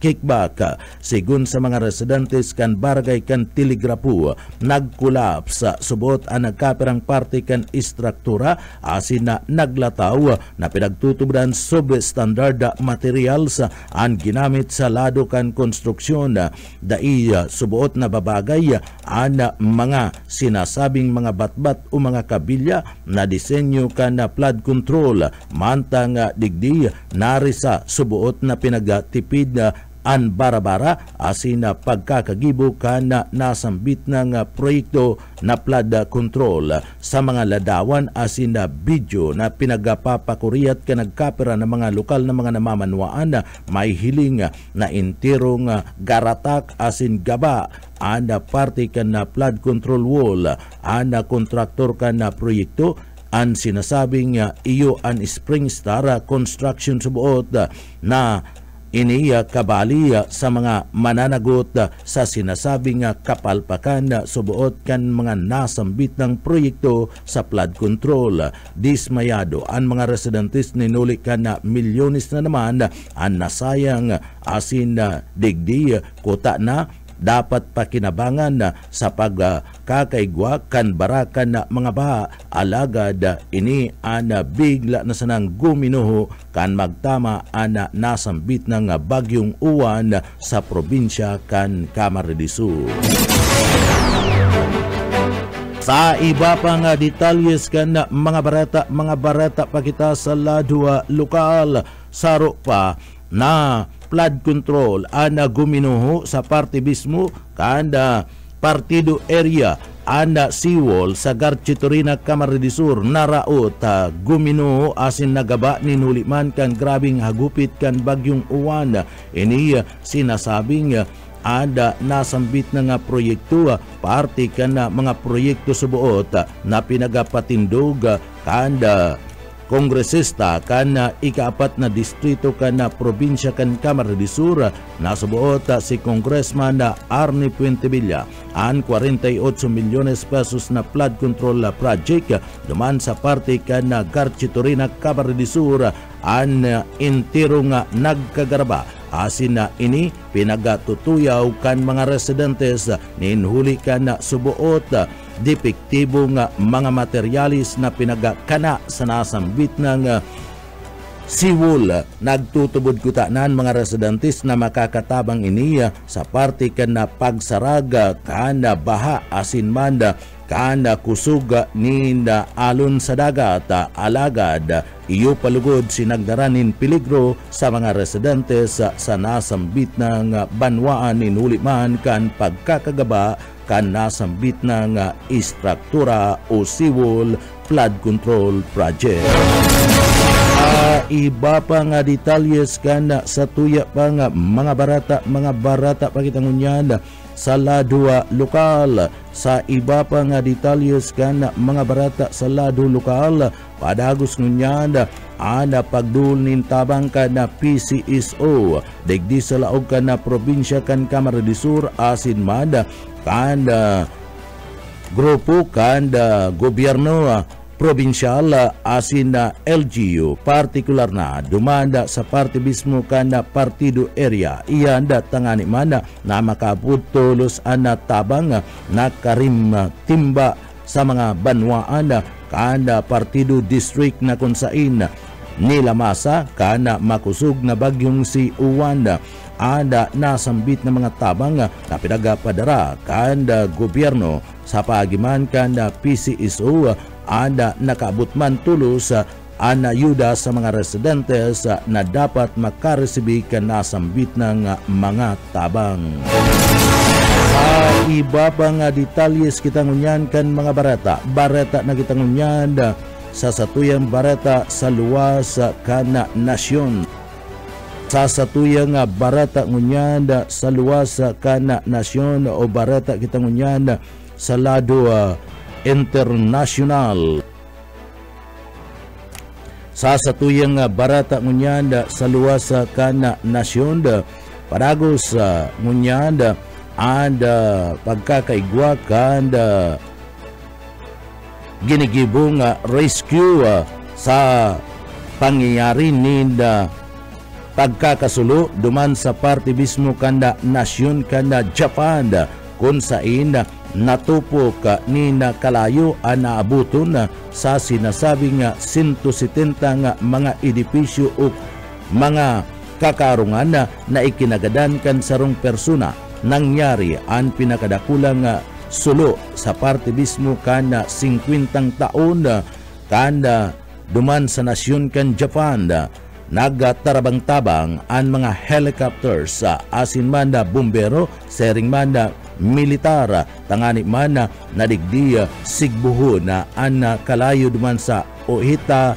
kickback. Sigun sa mga residentes kan barangay kan Telegrafo nagkulaps sa subuot ang nagkaperang parte kan istruktura asin na naglataw na pinagtutubdan substandard materials ang ginamit sa lado kan konstruksyon dai subuot na babagay ang mga sinasabing mga batbat o mga kabilya na disenyo kan flood control mantang digdi narisa subuot na pinagtipid an bara-bara asin pagkakagibo kan nasambit ng proyekto na flood control sa mga ladawan asin video na pinagpapakuriat ka nagkapera ng mga lokal na mga namamanwaan na may hiling na intirong garatak asin gaba an parte kan na flood control wall an kontraktor kan na proyekto ang sinasabing iyo an Spring Star Construction subuot na iniya kabali sa mga mananagot sa sinasabing kapalpakan subuot kan mga nasambit ng proyekto sa flood control. Dismayado ang mga residentes ninuli kan na milyones na naman ang nasayang asin digdi kuta na dapat pakinabangan sa pagkakaigwa kan barakan na mga baha alagad ini ana bigla na sanang guminuho kan magtama ana nasambit ng bagyong uwan sa probinsya kan Camarines Sur. Sa iba pang detalyes kan mga barata pa kita sa ladwa lokal saro pa na flood control ana guminuho sa parte mismo kanda partido area ana seawall sa Garchitorina, Camarines Sur naraot guminuho asin nagaba ninuliman kan grabing hagupit kan bagyong uwan ini sinasabing ada nasambit na nga proyekto parte kan mga proyekto subuot na pinagapatindog kanda kongresista kan ikaapat na distrito kan probinsya kan Camarines Sur nasubuot si Congressman Arnie Puentevilla ang 48 milyones pesos na flood control project duman sa parte kan Garchitorina, Camarines Sur ang intiro nga nagkagaraba asin na ini pinagatutuyaw kan mga residentes ninhuli kan subuot depektibo nga mga materialis na pinagakana sa nasambit ng seawall. Nagtutubod kutanan mga residentes na makakatabang iniya sa parte kan na pagsaraga kana baha asin manda kana kusuga ninda alon sa dagat alagad iyo palugod sinagdaranin peligro sa mga residentes sa nasambit ng banwaan ninuliman kan pagkakagaba kan nasambit ng istruktura o seawall flood control project. Iba pa nga detalyes kan sa tuya pa nga mga barata pakitangunyan sa ladwa lokal. Sa iba pa nga detalyes kan mga barata sa ladwa lokal padagos ngunyan ana pagdul nintabang kan na PCSO digdi sa laog kan na probinsya kan Camarines Sur asin man kan grupo kan gobyerno probinsyal asin na LGU partikular na dumanda sa parte mismo kan na partido area iyanda tangani man na makaputulos ana tabang na karim timba sa mga banwaan kan partido district na kunsain nilamasa kana makusog na bagyong si Uwan. Ada nasambit na mga tabang na pinagapadara kanda gobyerno sa paagiman kanda PCSO. Ada nakaabot man tulos anayuda sa mga residentes na dapat makaresibig nasambit ng mga tabang. Sa iba pang detalyes kita ngunyan kan mga bareta na kita ngunyan sa satuyang bareta sa luwas kana nasyon. Sa satuyang bareta ngunyan sa luwas kana nasyon o bareta kita ngunyan sa lado international. Sa satuyang bareta ngunyan sa luwas kana nasyon paragos ngunyan ada pagkakaigwa kanda ginigibong rescue sa pangyayari ninda pagkakasulo duman sa parte mismo kanda nasyon kanda Japan kung saan natupok ni nakalayo naabuton sa sinasabing 170 mga edipisyo o mga kakarungan na ikinagadan kan sarong persona. Nangyari ang pinakadakulang sulo sa parte mismo kana 50 taon kanda duman sa nasyon kan Japan. Nagtarabang-tabang ang mga helicopters asin man na bumbero, sering man na militar, tangani man na nadigdi sigbuho na ang kalayo duman sa Ohita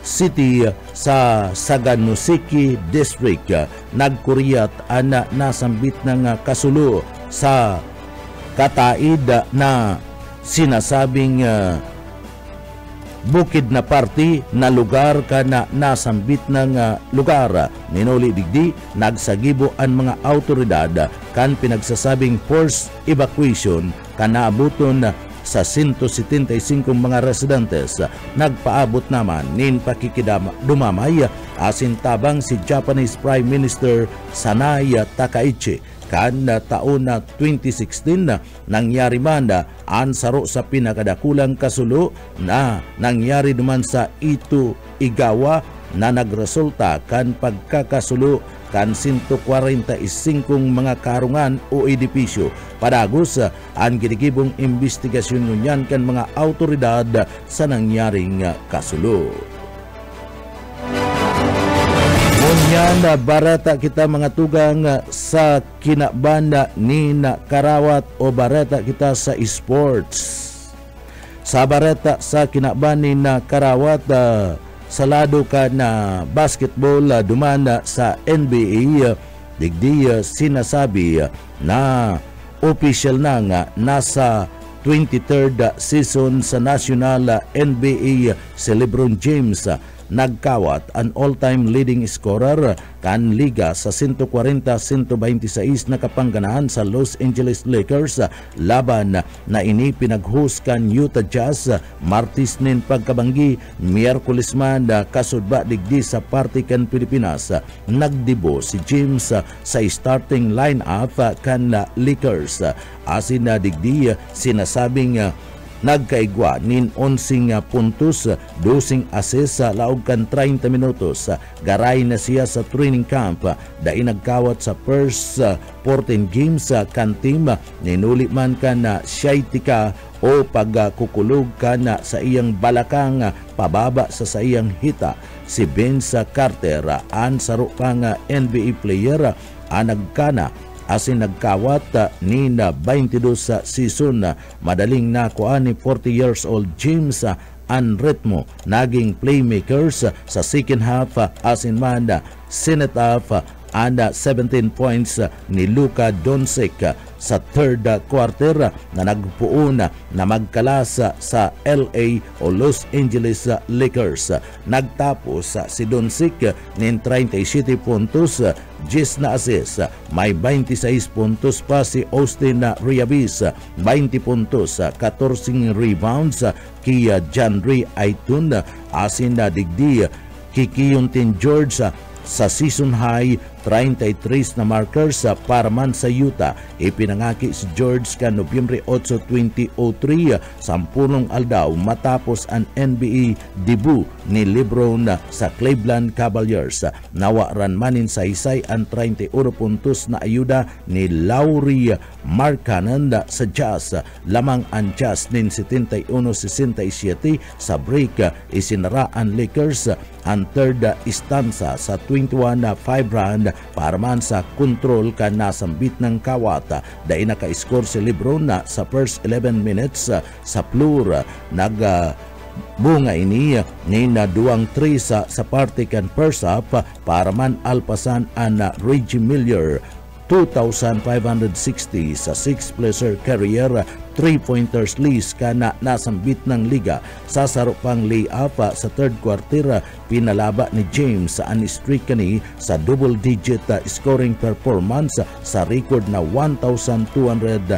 City sa Saganoseki District. Nagkuryat ang nasambit ng kasulo sa kataid na sinasabing bukid na party na lugar kana nasambit ng lugar. Ninuli digdi nagsagibo ang mga autoridad kan pinagsasabing forced evacuation kanaabuton sa 175 mga residentes. Nagpaabot naman nin pakikidumamay asin tabang si Japanese Prime Minister Sanae Takaichi kan taon na 2016 nangyari man ang saro sa pinakadakulang kasulo na nangyari naman sa Ito Igawa na nagresulta kan pagkakasulo kan 145 mga karungan o edipisyo. Padagos ang ginigibong investigasyon ngunyan kan mga autoridad sa nangyaring kasulo. Ngunyan bareta kita mga tugang sa kinabanda ni Karawat o bareta kita sa sports. Sa bareta sa kinabanda ni Karawat sa lado ka na basketball dumanda sa NBA digdi sinasabi na official na nga nasa 23rd season sa National NBA si LeBron James nagkawat ang all-time leading scorer kan liga sa 140-126 na kapangganahan sa Los Angeles Lakers laban na ini pinaghuskan Utah Jazz Martes nin pagkabanggi Miyerkules man kasudba digdi sa parte kan Pilipinas. Nagdibo si James sa starting lineup kan Lakers asin na digdi sinasabing nagkaigwa nin 11 puntos, 12 assist sa laog kan 30 minutos. Garay na siya sa training camp. Dai nagkawat sa first 14 games kan team. Ninuli man ka na siyaitika o pagkukulog ka na sa iyang balakang pababa sa iyang hita. Si Vince Carter, ang saro pang NBA player, nagkana asin nagkawat ni na 22 sa season. Madaling nakuha ni 40 years old James ang ritmo naging playmakers sa second half asin man senate half and 17 points ni Luka Doncic sa third quarter na nagpuon na magkalas sa LA o Los Angeles Lakers. Nagtapos si Doncic nin 37 puntos, 10 na assist. May 26 puntos pa si Austin Reavis, 20 puntos, 14 rebounds kaya Janry Ayton asin na digdi Kikiyuntin George sa season high 33 na markers para man sa Utah. Ipinangaki si George ka Nobyembre 8, 2003 sampulong aldaw matapos ang NBA debut ni LeBron sa Cleveland Cavaliers. Nawa ran manin sa isay ang 31 puntos na ayuda ni Lauri Markkanen sa Jazz. Lamang ang Jazz nin 71-67 sa break isinara ang Lakers ang third istansa sa 21-5 round para man sa kontrol ka nasambit ng kawat. Dahil naka-score si LeBron sa first 11 minutes sa floor. Bunga ini na 2-3 sa parte kan first half para man alpasan ang Reggie Miller 2,560 sa 6-pleasure career 3-pointers list kana nasambit ng liga. Sa sarupang layup sa third quarter, pinalaba ni James sa streak kani sa double-digit scoring performance sa record na 1,293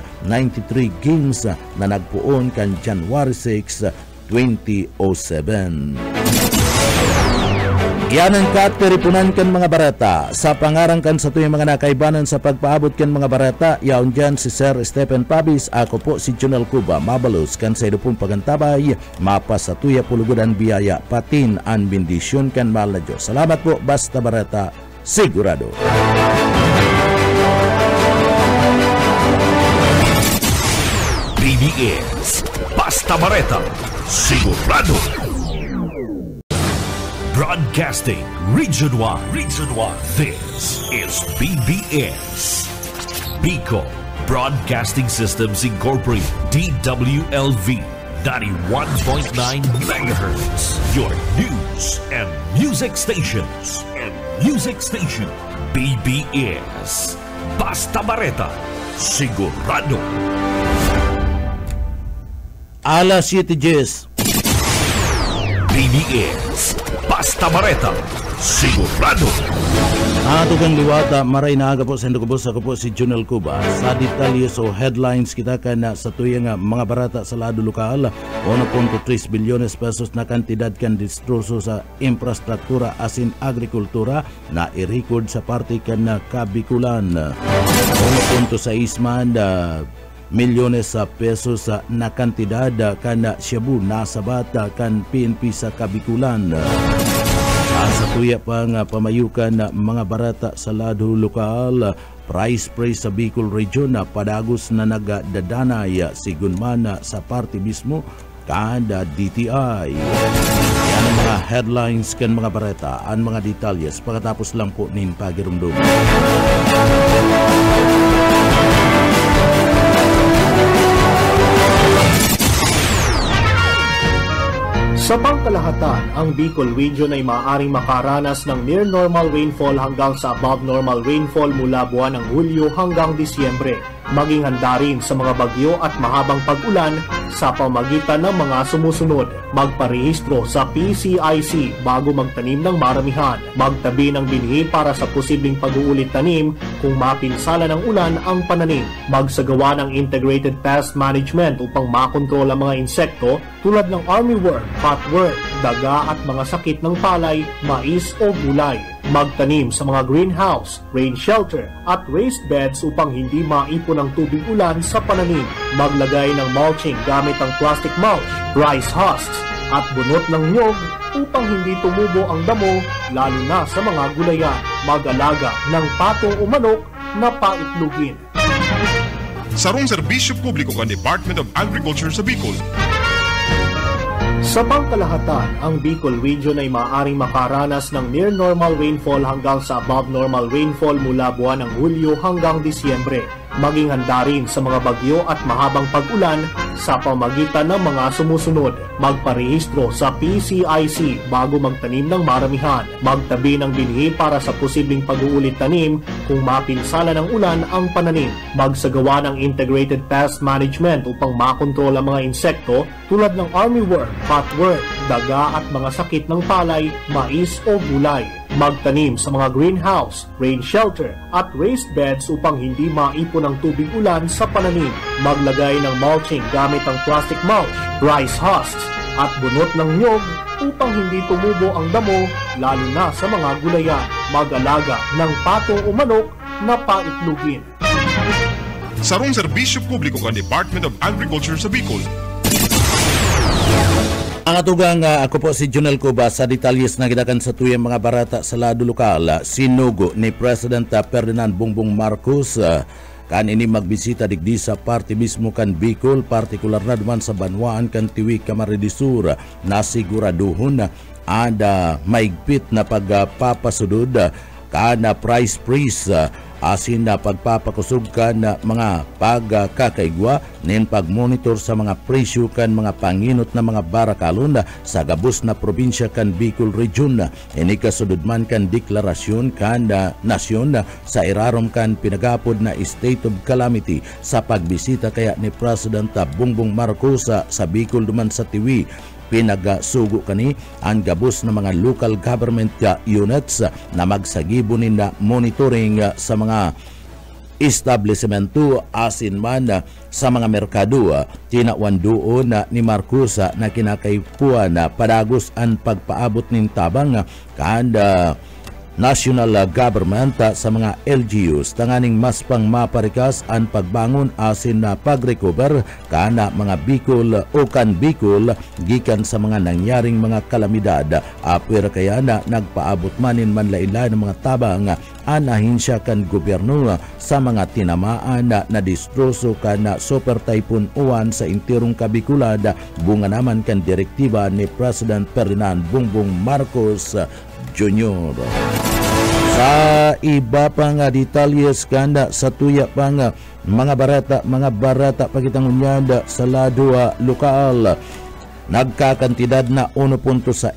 games na nagpuon kan January 6, 2007. Yan ang katperipunan kan mga barata. Sa pangarang kan sa tuyong mga nakaibanan sa pagpaabot kan mga barata, yaon dyan si Sir Stephen Pabis. Ako po si Junel Cuba. Mabalos kan sa idupong pagantabay, mapas sa tuya pulugudan biyaya, patin ang bendisyon kan mahal na Diyos. Salamat po, basta barata, sigurado. BBS Basta Bareta, sigurado. Broadcasting Region 1. This is BBS. Bicol Broadcasting Systems Incorporated. DWLV 91.9 MHz. Your news and music stations. BBS. Basta Bareta. Sigurado. Alas 7:10. BBS Basta Bareta, sigurado. Ato kang liwata, maray na aga po sa Indokobos. Ako po si Junel Cuba. Sa detalyes o headlines kita ka na sa tuyang mga barata sa lado lokal, 1.3 bilyones pesos na kantidad kan distroso sa infrastruktura asin agrikultura na i-record sa parte kan na Kabikulan. 1.6 man milyones sa pesos na kantidad kan Shabu nasabat kan PNP sa Kabikulan. Sa tuya pang pamayukan na mga barata sa lado lokal, price sa Bicol Region na padagos na nagdadanay sigunman sa parte mismo kada DTI. Yan ang mga headlines kan mga barata, ang mga detalyes pagkatapos lang po nin pagirumdum. Sa pangkalahatan, ang Bicol Region ay maaaring makaranas ng near normal rainfall hanggang sa above normal rainfall mula buwan ng Hulyo hanggang Disyembre. Maging handa rin sa mga bagyo at mahabang pag-ulan sa pamagitan ng mga sumusunod. Magparehistro sa PCIC bago magtanim ng maramihan. Magtabi ng binhi para sa posibleng pag-uulit tanim kung mapinsala ng ulan ang pananim. Magsagawa ng integrated pest management upang makontrol ang mga insekto tulad ng armyworm, cutworm, daga at mga sakit ng palay, mais o gulay. Magtanim sa mga greenhouse, rain shelter at raised beds upang hindi maipon ang tubig ulan sa pananim. Maglagay ng mulching gamit ang plastic mulch, rice husks at bunot ng nyog upang hindi tumubo ang damo lalo na sa mga gulayan. Mag-alaga ng patong o manok na paitlugin. Sarong serbisyo publiko kan Department of Agriculture sa Bicol. Sa pangkalahatan, ang Bicol Region ay maaaring makaranas ng near normal rainfall hanggang sa above normal rainfall mula buwan ng Hulyo hanggang Disyembre. Maging handa rin sa mga bagyo at mahabang pag-ulan sa pamagitan ng mga sumusunod. Magparehistro sa PCIC bago magtanim ng maramihan. Magtabi ng binhi para sa posibleng pag-uulit tanim kung mapinsala ng ulan ang pananim. Magsagawa ng integrated pest management upang makontrol ang mga insekto tulad ng armyworm, cutworm, daga at mga sakit ng palay, mais o gulay. Magtanim sa mga greenhouse, rain shelter at raised beds upang hindi maipon ang tubig ulan sa pananim. Maglagay ng mulching gamit ang plastic mulch, rice husks at bunot ng nyog upang hindi tumubo ang damo lalo na sa mga gulayan. Mag-alaga ng patong o manok na paitlugin. Sarong serbisyo publiko kan Department of Agriculture sa Bicol. Ang atugang ako po si Junel Cuba sa detalyes na gidakan sa tuyang mga barata sa lado lokal. Sinugo ni President Ferdinand Bongbong Marcos kan ini magbisita digdi sa parte mismo kan Bicol, partikular na duman sa Banwaan kan Tiwi, Camarines Sur, na siguraduhon ada maigpit na pagpapasudod kana price freeze asin na pagpapakusog kan mga pagkakaigwa nin pagmonitor sa mga presyo kan mga panginot na mga barakalon sa gabos na probinsya kan Bicol Region. Ini kasudod man kan deklarasyon kan nasyon sa irarom kan pinagapod na state of calamity sa pagbisita kaya ni President Bongbong Marcos sa Bicol duman sa Tiwi. Pinagsugo kani ang gabos na mga local government units na magsagibo na monitoring sa mga establishmento asin man sa mga merkado. Tinawan doon ni Marcos na kinakaipuan na padagos ang pagpaabot ng tabang kada national government sa mga LGUs tanganing mas pang maparikas ang pagbangon asin na pag-recover kana mga Bicol o kan Bicol gikan sa mga nangyaring mga kalamidad. Apir kaya na nagpaabot manin man lain-lain ng mga tabang anahinsya kan gobyerno sa mga tinamaan na distroso kan Super Typhoon Uwan sa intirong Kabikulad bunga naman kan direktiba ni President Ferdinand Bongbong Marcos Jr. Sa iba pang detalyes kanda sa tuya pang mga barata pagitang unyada sa lado lokal. Nagkakantidad na 1.6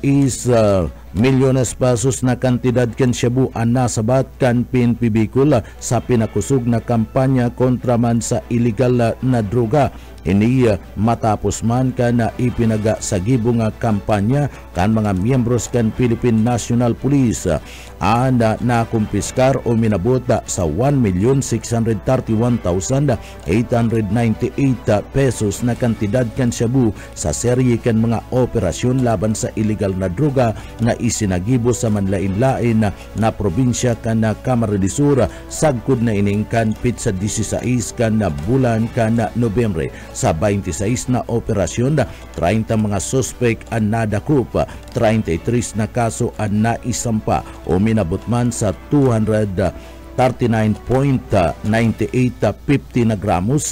milyones pesos na kantidad kan Cebu ang nasabat kan PNP Bicol sa pinakusog na kampanya kontra man sa illegal na droga. Ini matapos man ka na ipinagasagibong kampanya kan mga miyembros kan Philippine National Police na nakumpiskar o minabot sa 1,631,898 pesos na kantidad kan Cebu sa serye kan mga operasyon laban sa illegal na droga na isinagibo sa manlain-lain na probinsya kan Camarines Sur sagkod na iningkan pit sa 16 kan bulan kan Nobyembre. Sa 26 na operasyon, 30 mga suspect ang nadakop, 33 na kaso ang naisampa o minabot man sa 239.9850 na gramos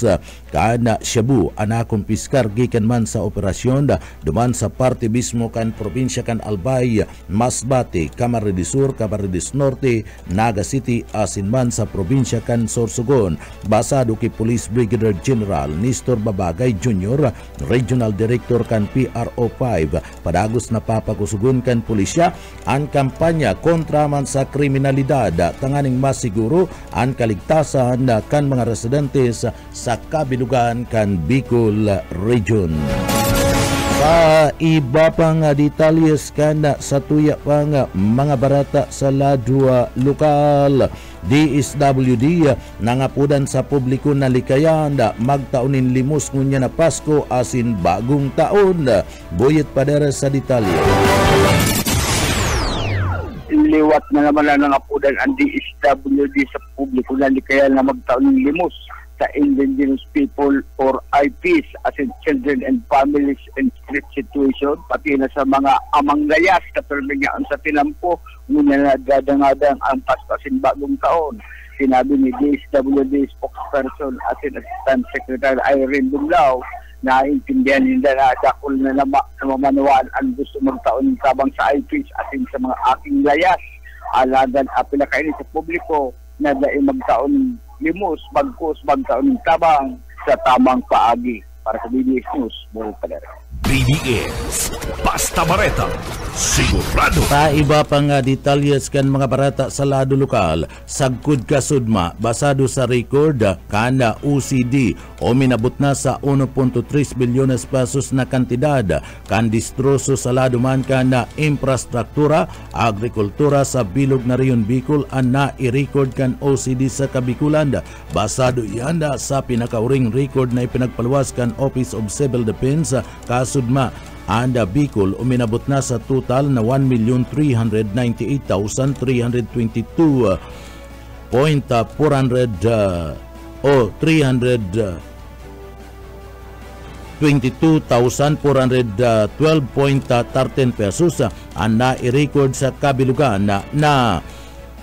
kana Cebu ana kumpiskar gikan man sa operasyon duman sa parte mismo kan probinsya kan Albay, Masbate, Camarines Sur, Camarines Norte, Naga City asin man sa probinsya kan Sorsogon. Basado kay Police Brigadier General Nestor Babagay Jr., Regional Director kan PRO 5, padagos na papakusugon kan pulisya ang kampanya kontra man sa kriminalidad tanganing masiguro ang kaligtasan kan mga residente sa kabilugan kan Bicol Region. Sa iba pang detalyes kan sa tuya pang mga barata sa ladwa lokal, DSWD nangapudan sa publiko na likayan magtaunin limos ngunya na Pasko asin bagong taon. Buyet padera sa detalye. Liwat na naman na nangapudan ang DSWD sa publiko na likayan na magtaunin limos sa indigenous people or IPs as in children and families in street situation, pati na sa mga amang layas katulad nga sa tinampo ngunit nagdadangadang ang Pasko bagong taon. Sinabi ni DSWD spokesperson as in Assistant Secretary Irene Dumlao na intindihan nila na dakol na namamanawaan ang gusto magtaon ng tabang sa IPs as in sa mga aking layas alagan apila kainin sa publiko na dahil magtaon limos, bagkos, bagtaon ng tabang sa tamang paagi. Para sa BDS News, Buro Padera. BDS Basta Bareta, sigurado. Sa iba pang detalyes kan mga barata sa lado lokal, sagkod kasudma basado sa record kana OCD o minabot na sa 1.3 bilyones pesos na kantidad kan distroso sa lado man kana infrastruktura, agrikultura sa bilog na Riyon Bicol ang na-i-record kan OCD sa Kabikulan. Basado yan sa pinakauring record na ipinagpaluwas kan Philippine Office of Civil Defense kasudma anda Bicol uminabot na sa total na 1,398,322 22,412.13 pesos ang nai-record sa kabilugan na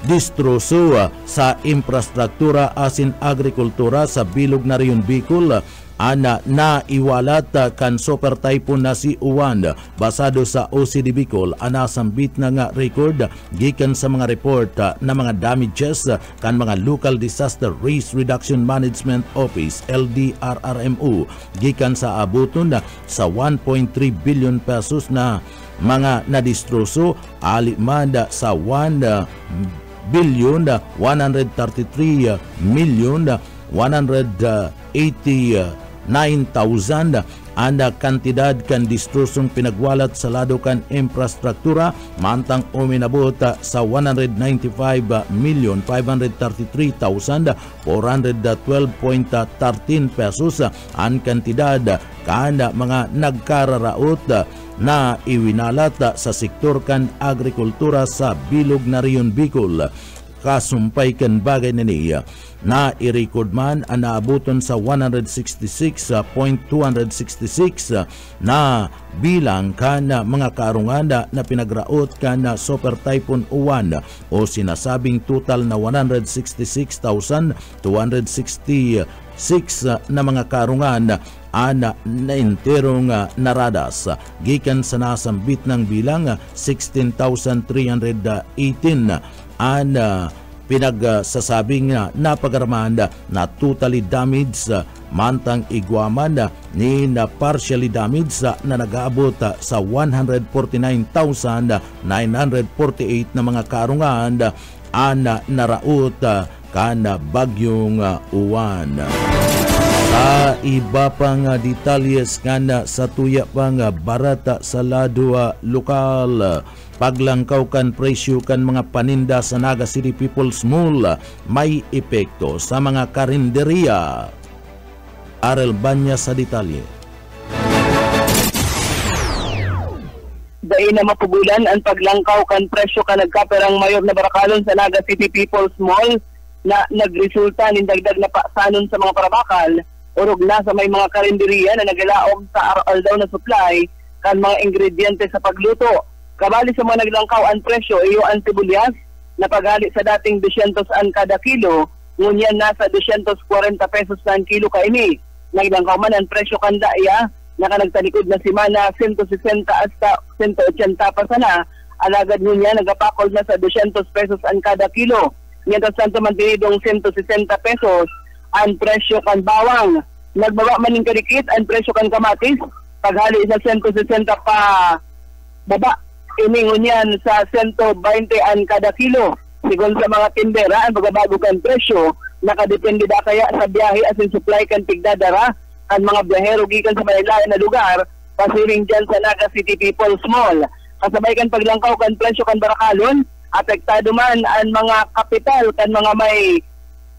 distroso sa infrastruktura asin agrikultura sa bilog na Riyon Bicol ana naiwalat kan super typhoon na si Uwan. Basado sa OCD Bicol ana sambit na nga record gikan sa mga report na mga damages kan mga Local Disaster Risk Reduction Management Office LDRRMO gikan sa abuton sa 1.3 billion pesos na mga nadistroso aliman sa 1,133,189,000 ang kantidad kan distrusong pinagwalat sa lado kan infrastruktura mantang uminabot sa 195,533,412.13 pesos ang kantidad kan mga nagkararaot na iwinalat sa sektor kan agrikultura sa bilog na Riyon Bicol. Kasumpay kan bagay na niya na i-record man ang naabuton sa 166.266 na bilang kan mga kaarungan na pinagraot kan Super Typhoon Uwan o sinasabing total na 166,266 na mga kaarungan ana na enterong naradas gikan sa nasambit ng bilang 16,318 ana pinagsasabing napagarmanda na totally damaged mantang igwaman ni na partially damaged na nag-aabot sa 149,948 na mga karungan ana naraot kana bagyong Uwan. Sa iba pang detalyes kana sa tuya pang barata sa lado lokal, paglangkaw kan presyo kan mga paninda sa Naga City People's Mall may epekto sa mga karinderiya. Arel Banya sa detalye. Dahil na mapugulan ang paglangkaw kan presyo kan nagkaperang mayor na Barakalon sa Naga City People's Mall na nagresulta ng dagdag na pasanon sa mga parabakal urog na sa may mga karinderiya na nagalaog sa araw daw na supply kan mga ingrediente sa pagluto. Kabali sa mga naglangkaw ang presyo iyo ang sibuyas na paghali sa dating 200 ang kada kilo, ngunyan nasa 240 pesos na ang kilo kaini. Naglangkaw man ang presyo kan daya na kanagtalikod na simana 160 hasta 180 pa sana, alagad ngunyan nagapakol na sa 200 pesos ang kada kilo. Mientras tanto mantinidong 160 pesos ang presyo kan bawang. Nagbaba man ng kadikit ang presyo kan kamatis, paghali sa 160 pa baba. Iningon yan sa 120 ang kada kilo. Sigon sa mga tindera, ang pagbabago kan presyo, nakadepende da kaya sa biyahe asin supply kan tigdadara, ang mga biyahero gikan sa malayo na lugar, pasiring dyan sa Naga City People's Mall. Kasabay kan paglangkaw kan presyo kan Barakalon, apektado man ang mga kapital kan mga may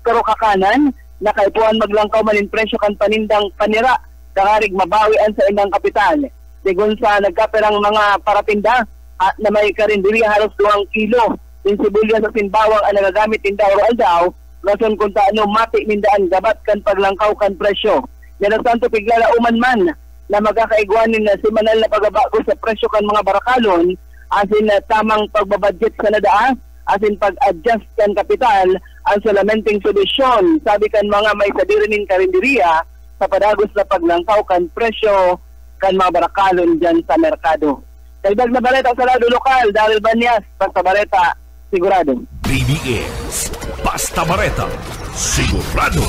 karukakanan, nakaipuan maglangkaw man in presyo kan panindang panira, kangarig mabawian sa ilang kapital. Sigon sa nagkaperang mga paratinda, na may karinderiya halos 2 kilo. Yung sibuyas sa sinbawang ang nagagamit tinda daw, rason kung taano mati nindaan gabat kan paglangkaw kan presyo. Meron santo piglala uman man na magkakaigwanin na simanal na pagbabago sa presyo kan mga Barakalon, asin na tamang pagbabudget sa nadaa, asin pag-adjust kan kapital, ang solamenting solusyon, sabi kan mga may sadirinin karinderiya sa padagos na paglangkaw kan presyo kan mga Barakalon dyan sa merkado. Dagdag na baleta sa lado lokal, Daryl Banyas, Basta Bareta, sigurado. BBS, Basta Bareta, sigurado.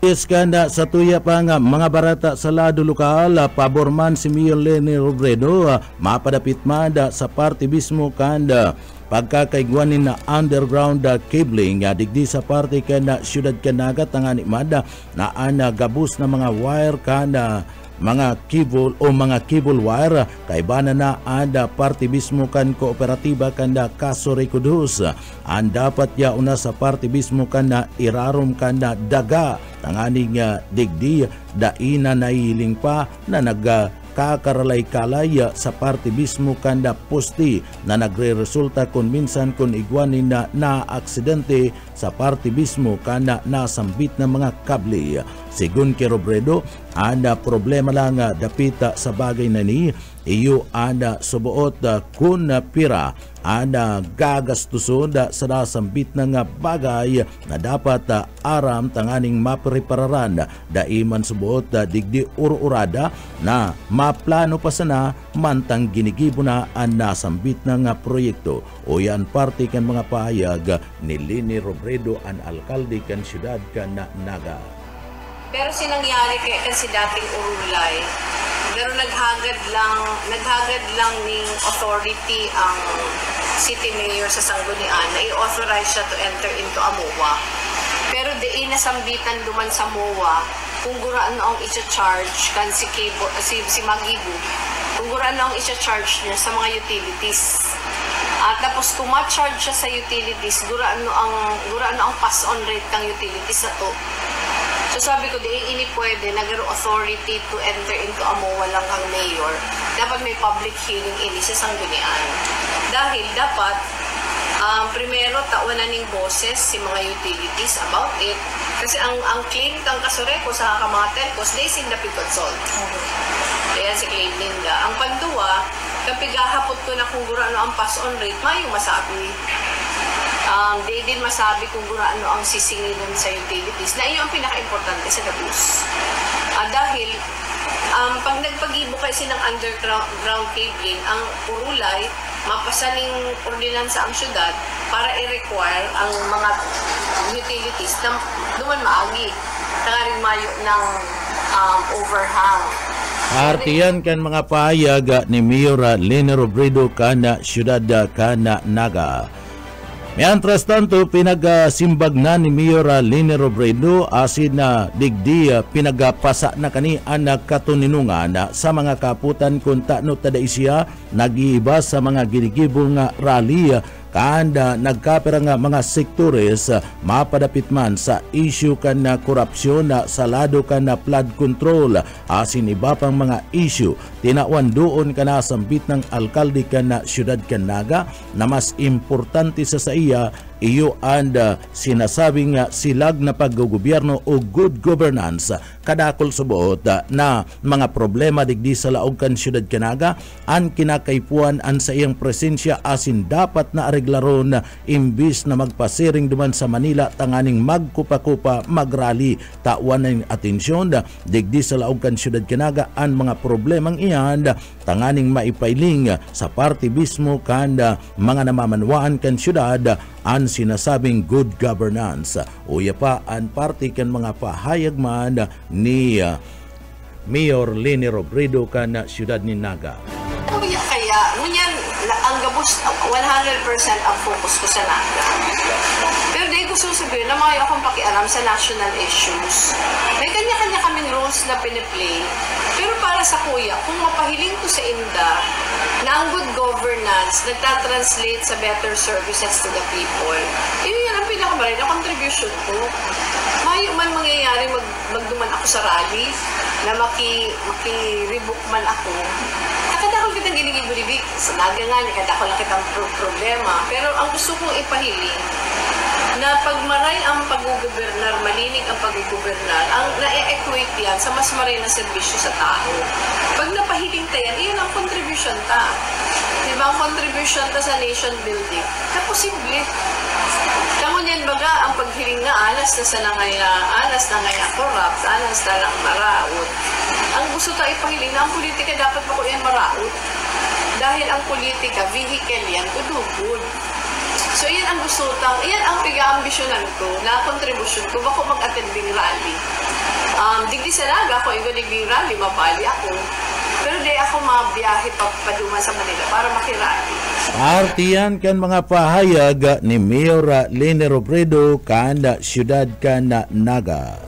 Iskanda sa tuya pa nga mga barata sa lado lokal, pabor man si Mayor Leni Robredo, mapadapit manda sa party mismo kanda pagkakaigwanin na underground cabling digdi sa parte kanda siyudad Canaga tangani mada na ana gabus na mga wire kanda mga cable o mga cable wire kay bana na ada parte mismo kan kooperatiba kanda kaso rekudus ang dapat ya una sa parte mismo kan na irarom kan na daga tanganing digdi daina na iling pa na kakaralay-kalay sa parte mismo kanda posti na nagre-resulta kung minsan kung igwanin na aksidente sa parte mismo kanda nasambit na mga kable. Sigun kay Robredo, ada problema lang dapita sa bagay na ni iyo ada subuot kun pira ada gagastuson sa nasambit na nga bagay na dapat aram tanganing maprepararan daiman subuot digdi ururada na maplano pa sana mantang ginigibo na ang nasambit na nga proyekto. O yan parte kan mga pahayag ni Lini Robredo ang alkalde kan siyudad kan Naga. Pero sinangyari kay si dating Urulay, pero naghagad lang ning authority ang city mayor sa Sanggunian na i-authorize siya to enter into a MOA. Pero diin nasambitan duman sa MOA kung guraan na ang i-charge kan si Magibu, kung guraan na ang i-charge niya sa mga utilities. At tapos kung ma-charge siya sa utilities, guraan na ang pass-on rate kang utilities na to. So sabi ko, di ini pwede, nagaro authority to enter into a MOA lang ang mayor. Dapat may public hearing ini sa Sanggunian. Dahil dapat, primero, tawanan ng boses si mga utilities about it. Kasi ang claim kang kasureko sa mga telcos, they sing the consult. Kaya si claim ninda. Ang panduwa, kapag hapot ko na kung gurano ang pass-on rate, mayong masabi. Di din masabi kung ano ang sisingilin sa utilities na iyo ang pinaka-importante sa gabus. Dahil pag nagpagibo kasi ng underground cabling, ang Urulay, mapasaning ordinansa ang syudad para i-require ang mga utilities na duman maagi. Tangaring mayo ng overhang. Artiyan kan mga pahayag ni Mayor Lini Robredo kana siyudad kana Naga. Mientras tanto, pinagasimbag na ni Mayor Lini Robredo asin na digdi pinagapasa na kani anak katuninungan sa mga kaputan kung taano tada siya nag-iiba sa mga ginigibong rally kanda nagkapira nga mga sektores mapadapit man sa issue kan na korupsyon sa lado kan na flood control asin iba pang mga issue tinawan doon ka na sambit ng alkalde kan na siyudad kan Naga na mas importante sa iya iyo and sinasabing silag na paggogobyerno o good governance kadakol subuot na mga problema digdi sa laog kan siyudad kan Naga ang kinakaipuan an sa iyang presensya asin dapat na areglaron imbis na magpasiring duman sa Manila tanganing magkupa-kupa magrally tawan ng atensyon digdi sa laog kan siyudad kan Naga ang mga problemang iyan tanganing maipailing sa parte mismo kanda mga namamanwaan kan siyudad ang sinasabing good governance. Uya pa ang parte kan mga pahayag man ni Mayor Lini Robredo kan siyudad ni Naga. Kaya, ngunyan, ang gabos, 100% ang focus ko sa Naga. Pero dahil gusto sabihin na may akong pakialam sa national issues. May kanya-kanya kaming roles na piniplay. Pero para sa kuya, kung mapahiling ko sa inda na ang good governance nagtatranslate sa better services to the people, yun ang pinakamalay na contribution ko. May man mangyayari magduman ako sa rally na maki-rebook man ako. Nakadakol kitang giligib-libig. Sa Naga nga, nakadakol lang kitang problema. Pero ang gusto kong ipahiling, na pagmaray ang pag-gubernar, malinig ang pag-gubernar, ang na-equate yan sa mas maray na serbisyo sa tao. Pag napahiling ta yan, iyon ang contribution ta. Diba ang contribution ta sa nation building? Na posible. Kamu niyan baga, ang paghiling na alas na corrupt, alas na lang maraot. Ang gusto tayo ipahiling na ang politika dapat ba ko yan maraot? Dahil ang politika, vehicle yan, good. So, yan ang gusto tang, yan ang piga-ambisyonan ko, na kontribusyon ko, bako mag-attending rally. Digdi sa Naga, ako digdi rally, mapali ako. Pero di ako mabiyahe papaduma sa Manila para makirally. Artiyan kan mga pahayag ni Mayor Lini Robredo kan siyudad kan Naga.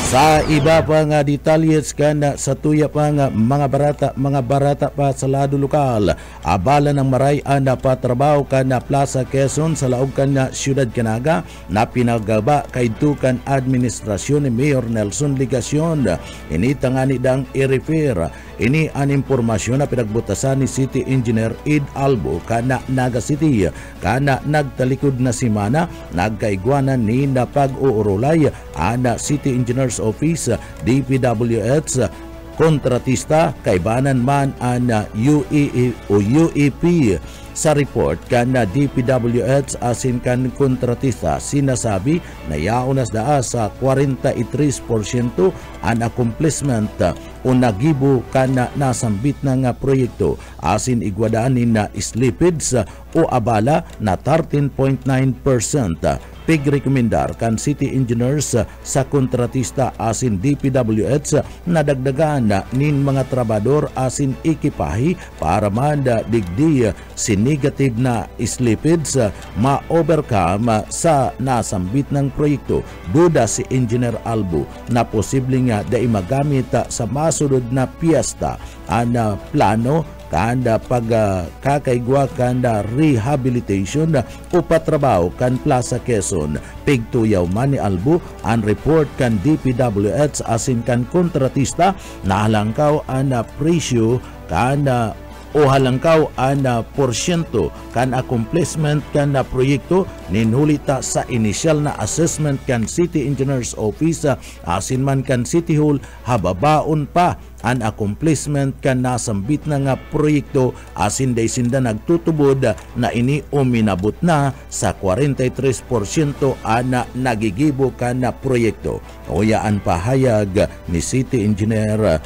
Sa iba pa nga detalyes kana sa tuya pa nga mga barata pa sa lado lokal, abala ng maray na patrabaho kana Plaza Quezon sa laog kana Siyudad Canaga na pinagaba kay tukan administrasyon ni Mayor Nelson Ligacion. Initangani dang i-refer ini an impormasyon na pinagbutasan ni City Engineer Ed Albo kana Naga City kana nagtalikod na simana nagkaigwanan ni na pag-uurulay ana City Engineers Office DPWH kontratista kaibanan man an UEP sa report kan na DPWH asin kan kontratista sinasabi na yaonas daa sa 43% an accomplishment o nagibo kan na nasambit na nga proyekto asin igwadaanin na slippage o abala na 13.9%. Pigrekomendar kan City Engineers sa kontratista asin DPWH na dagdagan nin mga trabador asin ekipahi para manda digdi si negative na slippage ma-overcome sa nasambit ng proyekto. Duda si Engineer Albo na posible nga dai magamit sa masunod na piyesta ang plano kanda pagkakaigwa kanda rehabilitation o patrabaho kan Plaza Quezon. Pigtuyaw man ni Albo ang report kan DPWH asin kan kontratista na halangkaw ang presyo kanda o halangkaw ang porsyento kan accomplishment kan na proyekto ninhulita sa initial na assessment kan City Engineers Office asin man kan City Hall hababaon pa ang accomplishment kan nasambit na nga proyekto asin day sinda nagtutubod na ini uminabot na sa 43% ana nagigibo kan na proyekto. Oyaan pahayag ni City Engineer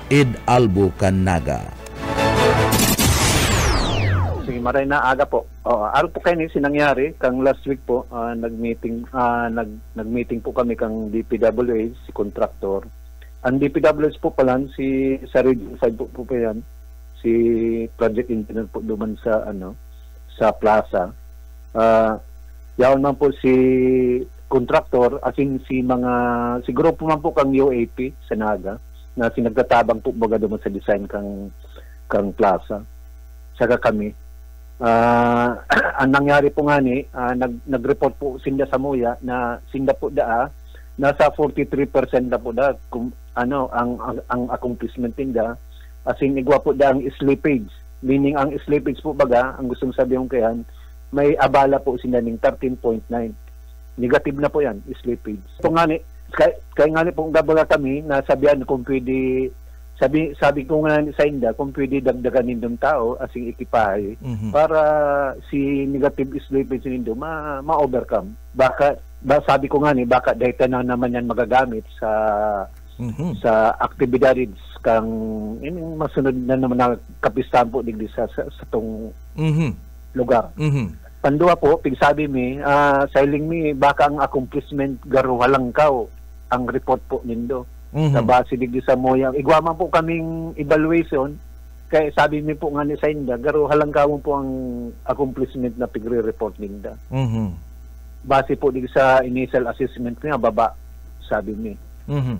Ed Albo Canaga. Maray na aga po. Araw po kayo ni sinangyari kang last week po nagmeeting po kami kang DPWH si contractor. Ang DPWH po pala si sa region 5 po pa yan si project engineer po duman sa sa plaza. Yaon man po si contractor asin si grupo man po kang UAP sa Naga na sinagtatabang po baga duman sa design kang plaza. Saka kami ang nangyari po nga ni nag-report po sinda sa Moya na sinda po nasa 43% na po kung ang accomplishment nila asin igwa po ang slippage, meaning ang slippage po baga ang gustong sabihin kayan may abala po sinda ning 13.9 negative na po yan slippage po nga ni kaya nga ni pong gabaga kami na sabihan kung pwede sabi ko nga sa inda kung pwede dagdagan nindong tao asing ekipahe para si negative slippage nindo ma-overcome. Sabi ko nga ni baka data na naman yan magagamit sa aktibidades kang masunod na naman na kapistahan po digdi sa tong lugar. Pandua po pigsabi mi sailing mi baka ang accomplishment garo halangkaw ang report po nindo. Sa base digdi sa Moya. Igwaman po kaming evaluation kaya sabi mi po nga ni sa inda garo halangkawon po ang accomplishment na pigre-report ninda. Base po digdi sa initial assessment nga baba sabi mi.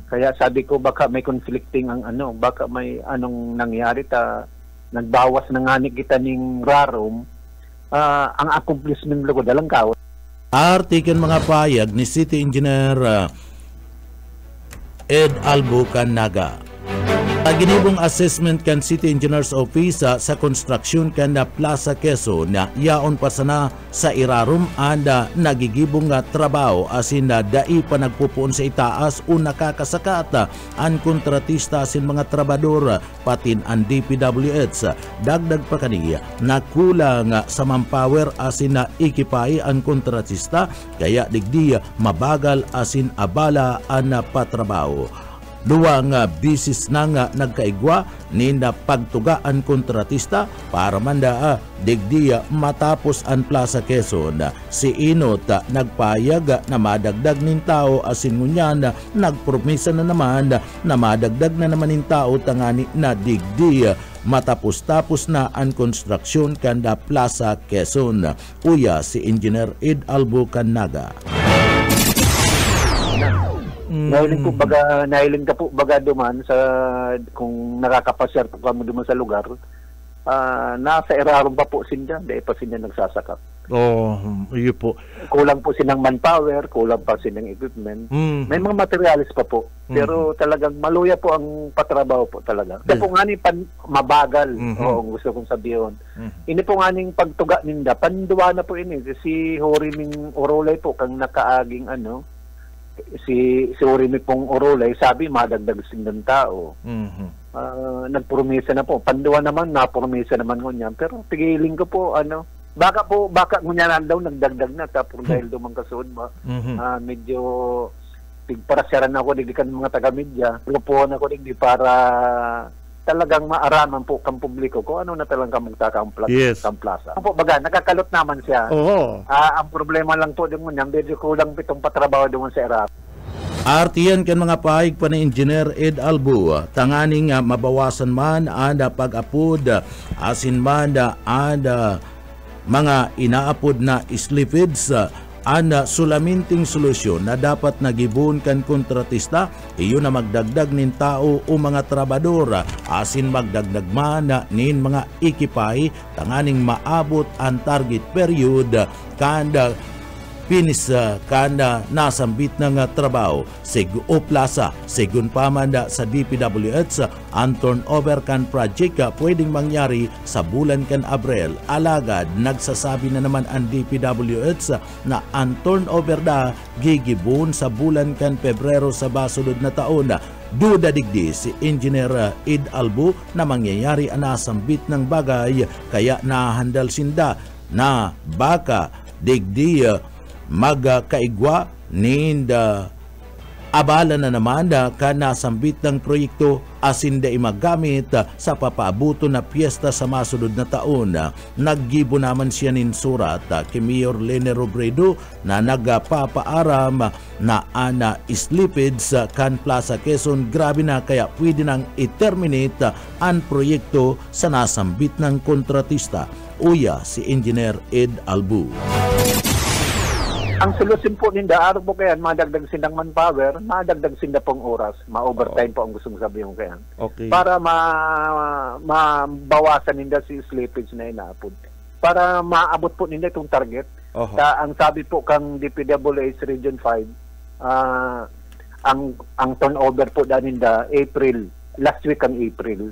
Kaya sabi ko baka may conflicting ang baka may anong nangyari nagbawas na nga ni kita ning rarom ang accomplishment ko dalangkaw. Artikel mga payag ni City Engineer Ed Albo Canaga. Ginibong assessment kan City Engineers Office sa construction kan na Plaza Quezon na yaon pa sana sa irarum anda nagigibong trabaho asin na dai pa nagpupuon sa itaas o nakakasakata ang kontratista asin mga trabador patin ang DPWH. Dagdag pa kaniya nakulang sa manpower asin na ikipay ang kontratista kaya digdi mabagal asin abala ang patrabaho. Duwang bisis na nga nagkaigwa ni na pagtugaan kontratista para manda digdiya matapos ang Plaza Quezon. Si Inot nagpayag na madagdag nin tao asin ngunyan nagpromisa na naman na madagdag na naman nin tao tangani na digdiya matapos-tapos na ang konstruksyon kanda Plaza Quezon. Uya si Engineer Ed Albo Canaga. Nahiling po nahiling ka po baga duman sa kung nakakapasyar po kami duman sa lugar. Nasa eraron pa po sinda, dahil pa sinda nagsasakap. Iyo po. Kulang po sinang manpower, kulang pa sinang equipment. May mga materialis pa po. Pero talagang maluya po ang patrabaho po talaga. Kasi po nga ni mabagal. Oo, gusto kong sabihin. Ini po nga ning pagtuga ninda, panduwa na po ini. Si Horiming Orolay po, kang nakaaging si Horiming pong Orolay, sabi madagdag sinang tao. Nagpromesa na po. Panduwa naman, napromesa naman ko niyan. Pero pigiling ko po, baka ngunyanan daw nagdagdag na tapos dahil dumang kasunod mo. Medyo pigparasyaran ako digikan mga taga-media. Lupuan ako digdi para talagang maaraman po kang publiko ko ano na talagang kamagtakamplasa. Po baga, nakakalot naman siya. Ang problema lang po din mo niyan, medyo kulang pitong patrabaho doon sa ERAP. Artiyan kan mga pahig pa ni Engineer Ed Albu, tanganing mabawasan man ada pag-apod, asin man ada mga inaapod na slippage, ana sulaminting solusyon na dapat nagibun kan kontratista, iyon na magdagdag nin tao o mga trabador, asin magdagdag man nin mga ikipay, tanganing maabot ang target period kanda pinis kanda nasambit ng trabaho o plaza segun pamanda sa DPWH ang turnover kan project pwedeng mangyari sa bulan kan Abril. Alagad nagsasabi na naman ang DPWH na ang turnover na gigibon sa bulan kan Pebrero sa basunod na taon. Duda digdi si Engineer Ed Albu na mangyayari ang nasambit ng bagay kaya nahandal sinda na baka digdi magkaigwa ninda abala na naman ka nasambit ng proyekto asin da imagamit sa papaabuto na piyesta sa masunod na taon. Naggibo naman siya nin surat kay Mayor Lene Robredo na nagpapaaram na ana slippage kan Plaza Quezon. Grabe na kaya pwede nang i-terminate ang proyekto sa nasambit ng kontratista. Uya si Engineer Ed Albu. Ang solusyon po ninda, araw po kayan, madagdag sindang manpower, madagdag sinda pong oras, ma-overtime po ang gustong sabihin ko kayan. Okay. Para mabawasan ninda si slippage na inaapod. Para maabot po ninda itong target. Ang sabi po kang DPWH Region 5, ang turnover po dahil ninda, last week ang April.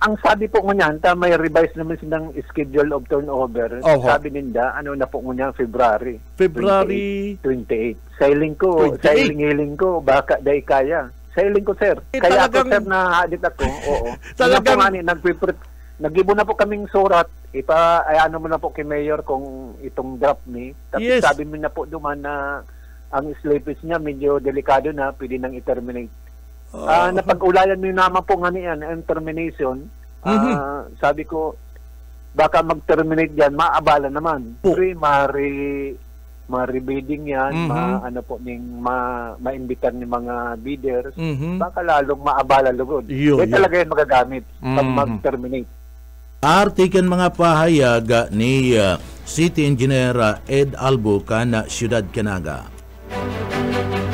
Ang sabi po ngunyan, may revise naman silang schedule of turnover. Sabi ninda, na po ngunyan, February 28. Sailing ko, baka dahi kaya. Sailing ko, sir. Kaya talagang, ako, sir, na-hadit ako. Oo. Talagang, nag-ibo na po kaming surat. Ayano mo na po kay Mayor kung itong draft ni. Tapos sabi mo na po duman na ang slippage niya medyo delikado na, pwede nang i-terminate. Napag-ulayan mo naman po nga niyan, ang termination. Sabi ko, baka mag-terminate dyan, maabala naman. Pre, ma-rebidding yan, ma-imbitan ng mga bidders, baka lalong maabala lugod. Kaya talaga yan magagamit pag mag-terminate. Artikan mga pahayag ni City Engineer Ed Albu na Siyudad Canaga.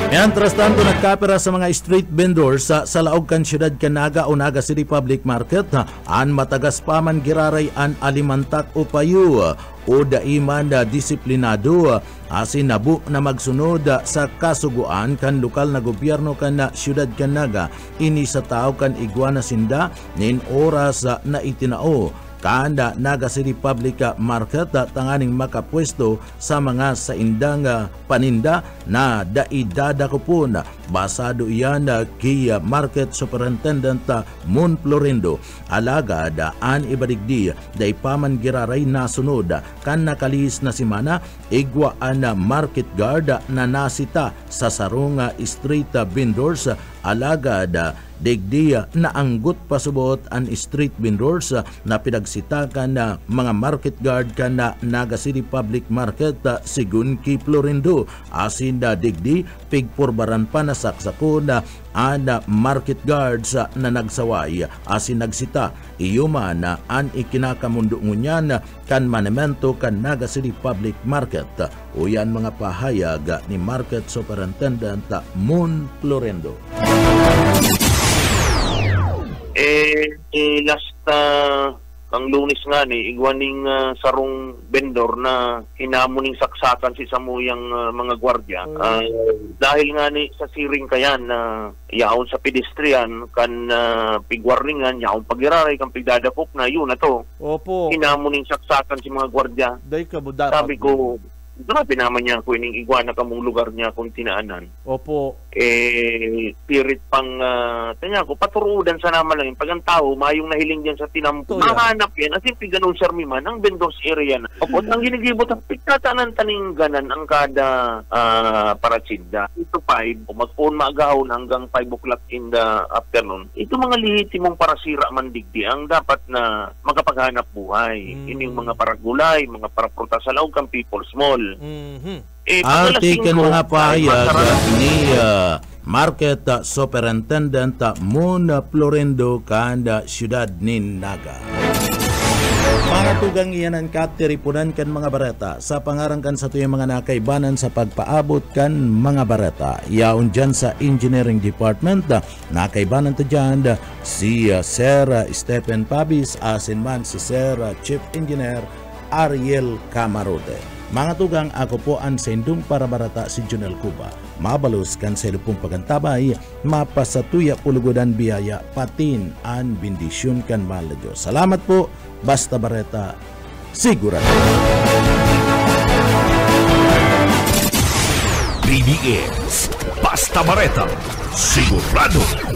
Mientras tanto, nagkapera sa mga street vendors sa laog kan Siyudad Canaga o Naga City Public Market an matagas paman giraray an alimantak o payo o daiman disiplinado asin nabu na magsunod sa kasuguan kan lokal na gobyerno kan Siyudad Canaga ini sa tao kan Iguana Sinda nin oras na itinao kanda Naga City Public Market tanganing makapwesto sa mga saindang paninda na daidada ko po na basado iyan kay Market Superintendent Mon Florindo. Alagad an ibadigdi day paman giraray nasunod kan nakalihis na simana igwa an market guard na nasita sa sarong street vendors. Alagad digdiya na anggot pasubot ang street vendors na pinagsitakan na mga market guard kan na Naga City Public Market sigun ki Florindo asin da digdi pigpurbaran pa na saksako na ana market guards na nagsaway asin nagsita iyuman na an ikinakamundo ngunyan kan manemento kan Naga City Public Market uyan mga pahayag ni Market Superintendent Moon Florindo. Last ang Lunes nga ni igwaning sarong vendor na hinamuning saksakan si samuyang mga gwardiya dahil nga ni sa siring kayan na yaon sa pedestrian kan pigwarningan yaon pagiraray kan pigdadakop na yun na to. Opo. Hinamuning saksakan si mga gwardiya. Day ka budak. Sabi ko grabe naman niya kung ining igwana kamong lugar niya kung tinaanan. Opo. Pirit pang tanya ko paturudan sa naman lang pag ang tao mayong nahiling diyan sa tinampo mahanap yan as in piganon sirmi man ang vendors area na opo ang ginigibot ang pigtatanan taning ganan ang kada paratsida ito 5 o mag-on maagahon hanggang 5 o'clock in the afternoon ito mga lehitimong parasira man digdi ang dapat na makapaghanap buhay ining mga paragulay mga paraprutas sa laog kang People's Mall. Artikel mga pahayag ni Market Superintendent Moon Florindo kanda siyudad ni Naga. Mga tugang iyan ang katiripunan kan mga bareta sa pangarangkan sa tuyang mga nakaibanan sa pagpaabot kan mga bareta. Yaon dyan sa Engineering Department nakaibanan to dyan si Sir Stephen Pabis asin man si Sir Chief Engineer Ariel Camarote. Mga tugang ako po ang sendong para barata si Junel Cuba. Mabalos kan sa ilupong pagantabay, mapasatuya pulugodan biyaya, patin ang bendisyon kan mahal na Diyos. Salamat po, basta bareta, sigurado. BBS, basta bareta, sigurado.